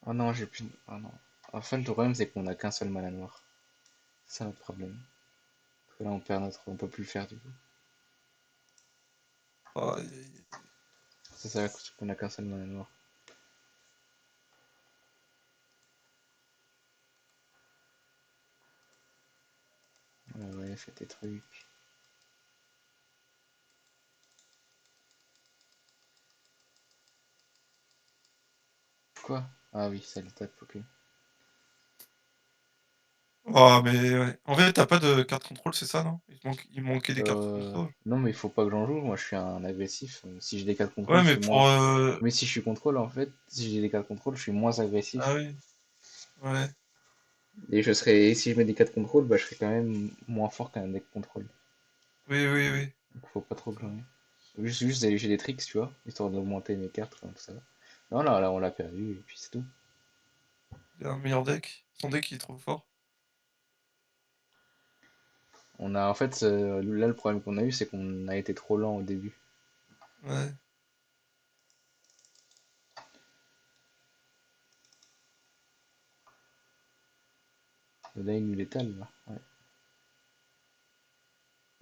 Oh non, j'ai plus. Oh non. En fait, le problème, c'est qu'on a qu'un seul mana noir. C'est ça notre problème. Parce que là, on perd notre. On peut plus le faire du coup. Aïe, aïe, aïe. C'est ça qu'on a qu'un seul mana noir. Ouais, fais tes trucs. Quoi? Ah oui, c'est le tas de Poké. Oh mais ouais. En fait, t'as pas de carte contrôle, c'est ça, non? Il manquait des cartes contrôle. Non, mais il faut pas que j'en joue. Moi, je suis un agressif. Si j'ai des cartes contrôle, Ouais, je mais suis moins. pour. Mais si je suis contrôle, en fait, si j'ai des cartes contrôle, je suis moins Ah agressif. oui, ouais. Et je serais. Si je mets des cartes contrôle, bah, je serais quand même moins fort qu'un deck contrôle. Oui, oui, oui. Donc, faut pas trop que C'est j'en vrai. ai. Juste j'ai des tricks, tu vois, histoire d'augmenter mes cartes, enfin, tout ça. Non, là, on l'a perdu, et puis c'est tout. Il a un meilleur deck. Son deck il est trop fort. On a en fait là le problème qu'on a eu c'est qu'on a été trop lent au début. Ouais. Là il nous l'étale là. Ouais.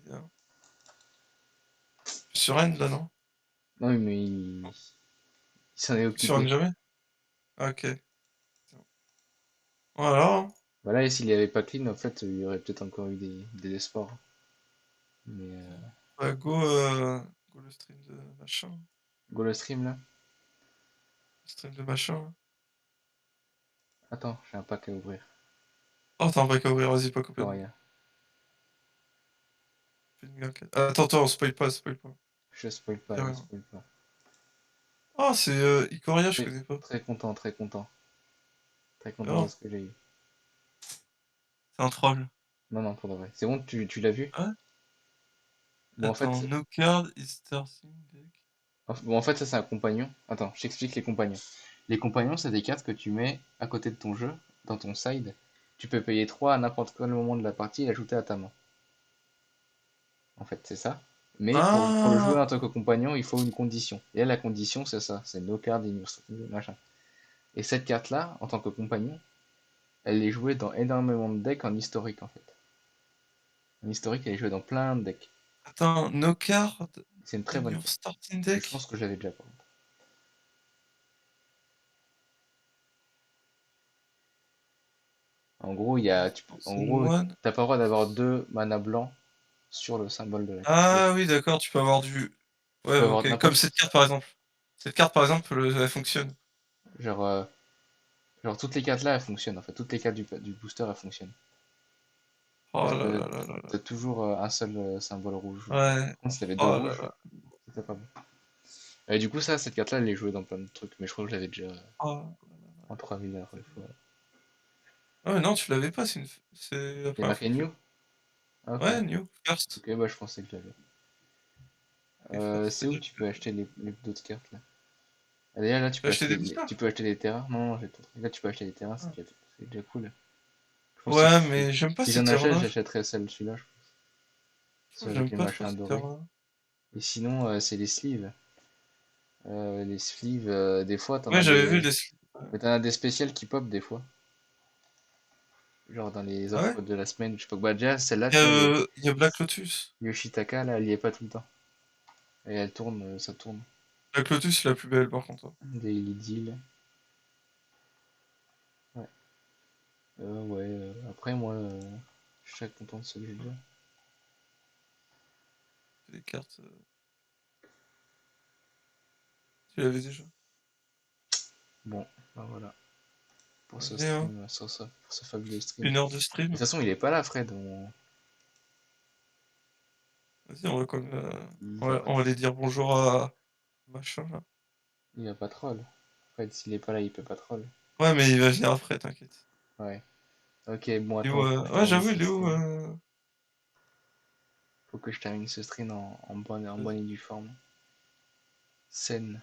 Bien. Sur N, là, non? Non mais il s'en est Sur N occupé. jamais? Ah, ok. Voilà. Hein. Voilà, et s'il n'y avait pas clean, en fait, il y aurait peut-être encore eu des espoirs. Mais Ouais, go le stream de machin. go le stream là. Le stream de machin. Attends, j'ai un pack à ouvrir. Oh, t'as un break à ouvrir, vas-y, pas Encore complètement. rien. Fais une gueule. Attends, attends, spoil pas, spoil pas. Je spoil pas, Dis je rien. spoil pas. Ah, c'est Ikoria, je Très, connais pas. très content, très content. Très content de Alors, ce que j'ai eu. c'est un troll. Non, non, pour de vrai. C'est bon, tu l'as vu? Ah ouais? Bon, en Attends, fait, no card is starting deck. bon, en fait, ça, c'est un compagnon. Attends, je t'explique les compagnons. Les compagnons, c'est des cartes que tu mets à côté de ton jeu, dans ton side. Tu peux payer 3 à n'importe quel moment de la partie et l'ajouter à ta main. En fait, c'est ça. Mais pour le jouer Ah, en tant que compagnon, il faut une condition. Et là, la condition, c'est ça. C'est no card in your machin. Et cette carte-là, en tant que compagnon, elle est jouée dans énormément de decks en historique, en fait. En historique, elle est jouée dans plein de decks. attends, no card C'est une très in bonne your carte. starting Et je pense deck? que j'avais déjà, par contre. En gros, en gros, One. t'as pas le droit d'avoir deux mana blancs sur le symbole de la carte. Ah oui, d'accord, tu peux avoir du... Tu Ouais, peux avoir ok, comme n'importe... cette carte par exemple. Cette carte par exemple, elle fonctionne. Genre, genre, toutes les cartes là, elles fonctionnent, en fait. Toutes les cartes du booster, elles fonctionnent. Oh Parce là que là là là là. t'as toujours un seul symbole rouge. Ouais. Par contre, si t'avais deux Oh là rouges, là. c'était pas bon. Et du coup, ça, cette carte-là, elle est jouée dans plein de trucs, mais je crois que je l'avais déjà Oh. en 3000 la dernière fois. Ah mais non, tu l'avais pas, c'est la Il y a première fois marqué que... New? Ah, ok. Ouais, new, first. Ok, bah je pensais que je l'avais. Et first, C'est où c'est-à-dire que tu que... peux acheter les d'autres cartes là? Ah, déjà là, Tu as acheté des tu boosters? peux acheter des terrains. Non, non, j'ai tout. Là, tu peux acheter des terrains, Ah. c'est déjà cool. Je pense que Ouais, mais j'aime pas si ces j'en achète, terrains-là. j'achèterais celui-là, je pense. Je trouve Ceux que avec j'aime les pas trop machins ces dorés. terrains-là. Et sinon, c'est les sleeves. Les sleeves, des fois, Ouais, j'avais vu les... Ouais. mais t'en as des spéciales qui pop des fois. Genre dans les Ah ouais? offres de la semaine, je sais pas quoi. Bah, déjà, celle-là, tu vois, Il y a Black Lotus. Yoshitaka, là, elle y est pas tout le temps. Et elle tourne, ça tourne. Black Lotus, c'est la plus belle par contre. Hein. Daily Deal. Ouais. Ouais. Après, moi, je suis très content de ce que j'ai déjà. C'est des cartes... Tu l'avais déjà. Bon, bah voilà. Pour ce Vas-y, hein. stream, pour ce fabuleux stream. Une heure de De toute stream. façon, il est pas là, Fred. Vas-y, on va comme... Il va pas, on va aller dire bonjour à... Machin, là. il va pas troll. Fred, s'il est pas là, il peut pas troll. Ouais, mais il va venir après, t'inquiète. Ouais. Ok, bon, Il est où, attends, faut que je Ouais, termine j'avoue, ce il est où stream. Faut que je termine ce stream en bonne Vas-y. et due forme. Scène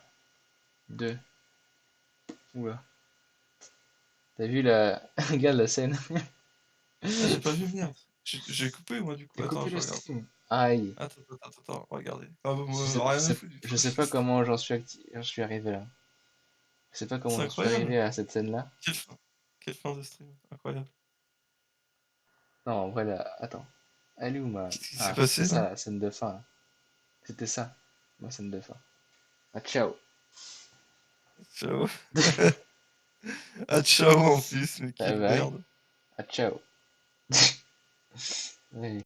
2. Oula. T'as vu la... Regarde la scène. Ah, j'ai pas vu, merde. J'ai coupé, moi, du coup. T'as Attends, coupé je le regarde. stream. Aïe. Attends, regardez. Ah, bah, moi, rien à foutre du Je tout. sais pas comment j'en suis arrivé là. Je sais pas comment C'est j'en suis incroyable. arrivé à cette scène-là. Quelle fin. Quelle fin de stream. Incroyable. Non, en vrai, là, attends. Elle est où ma... Qu'est-ce qui s'est Ah, c'était passé, ça, là? la scène de fin, là. C'était ça, ma scène de fin. Ah, ciao. Ciao. Ah, ciao, en plus, mais Ah, quelle bah oui. merde. Ah, ciao. Ouais.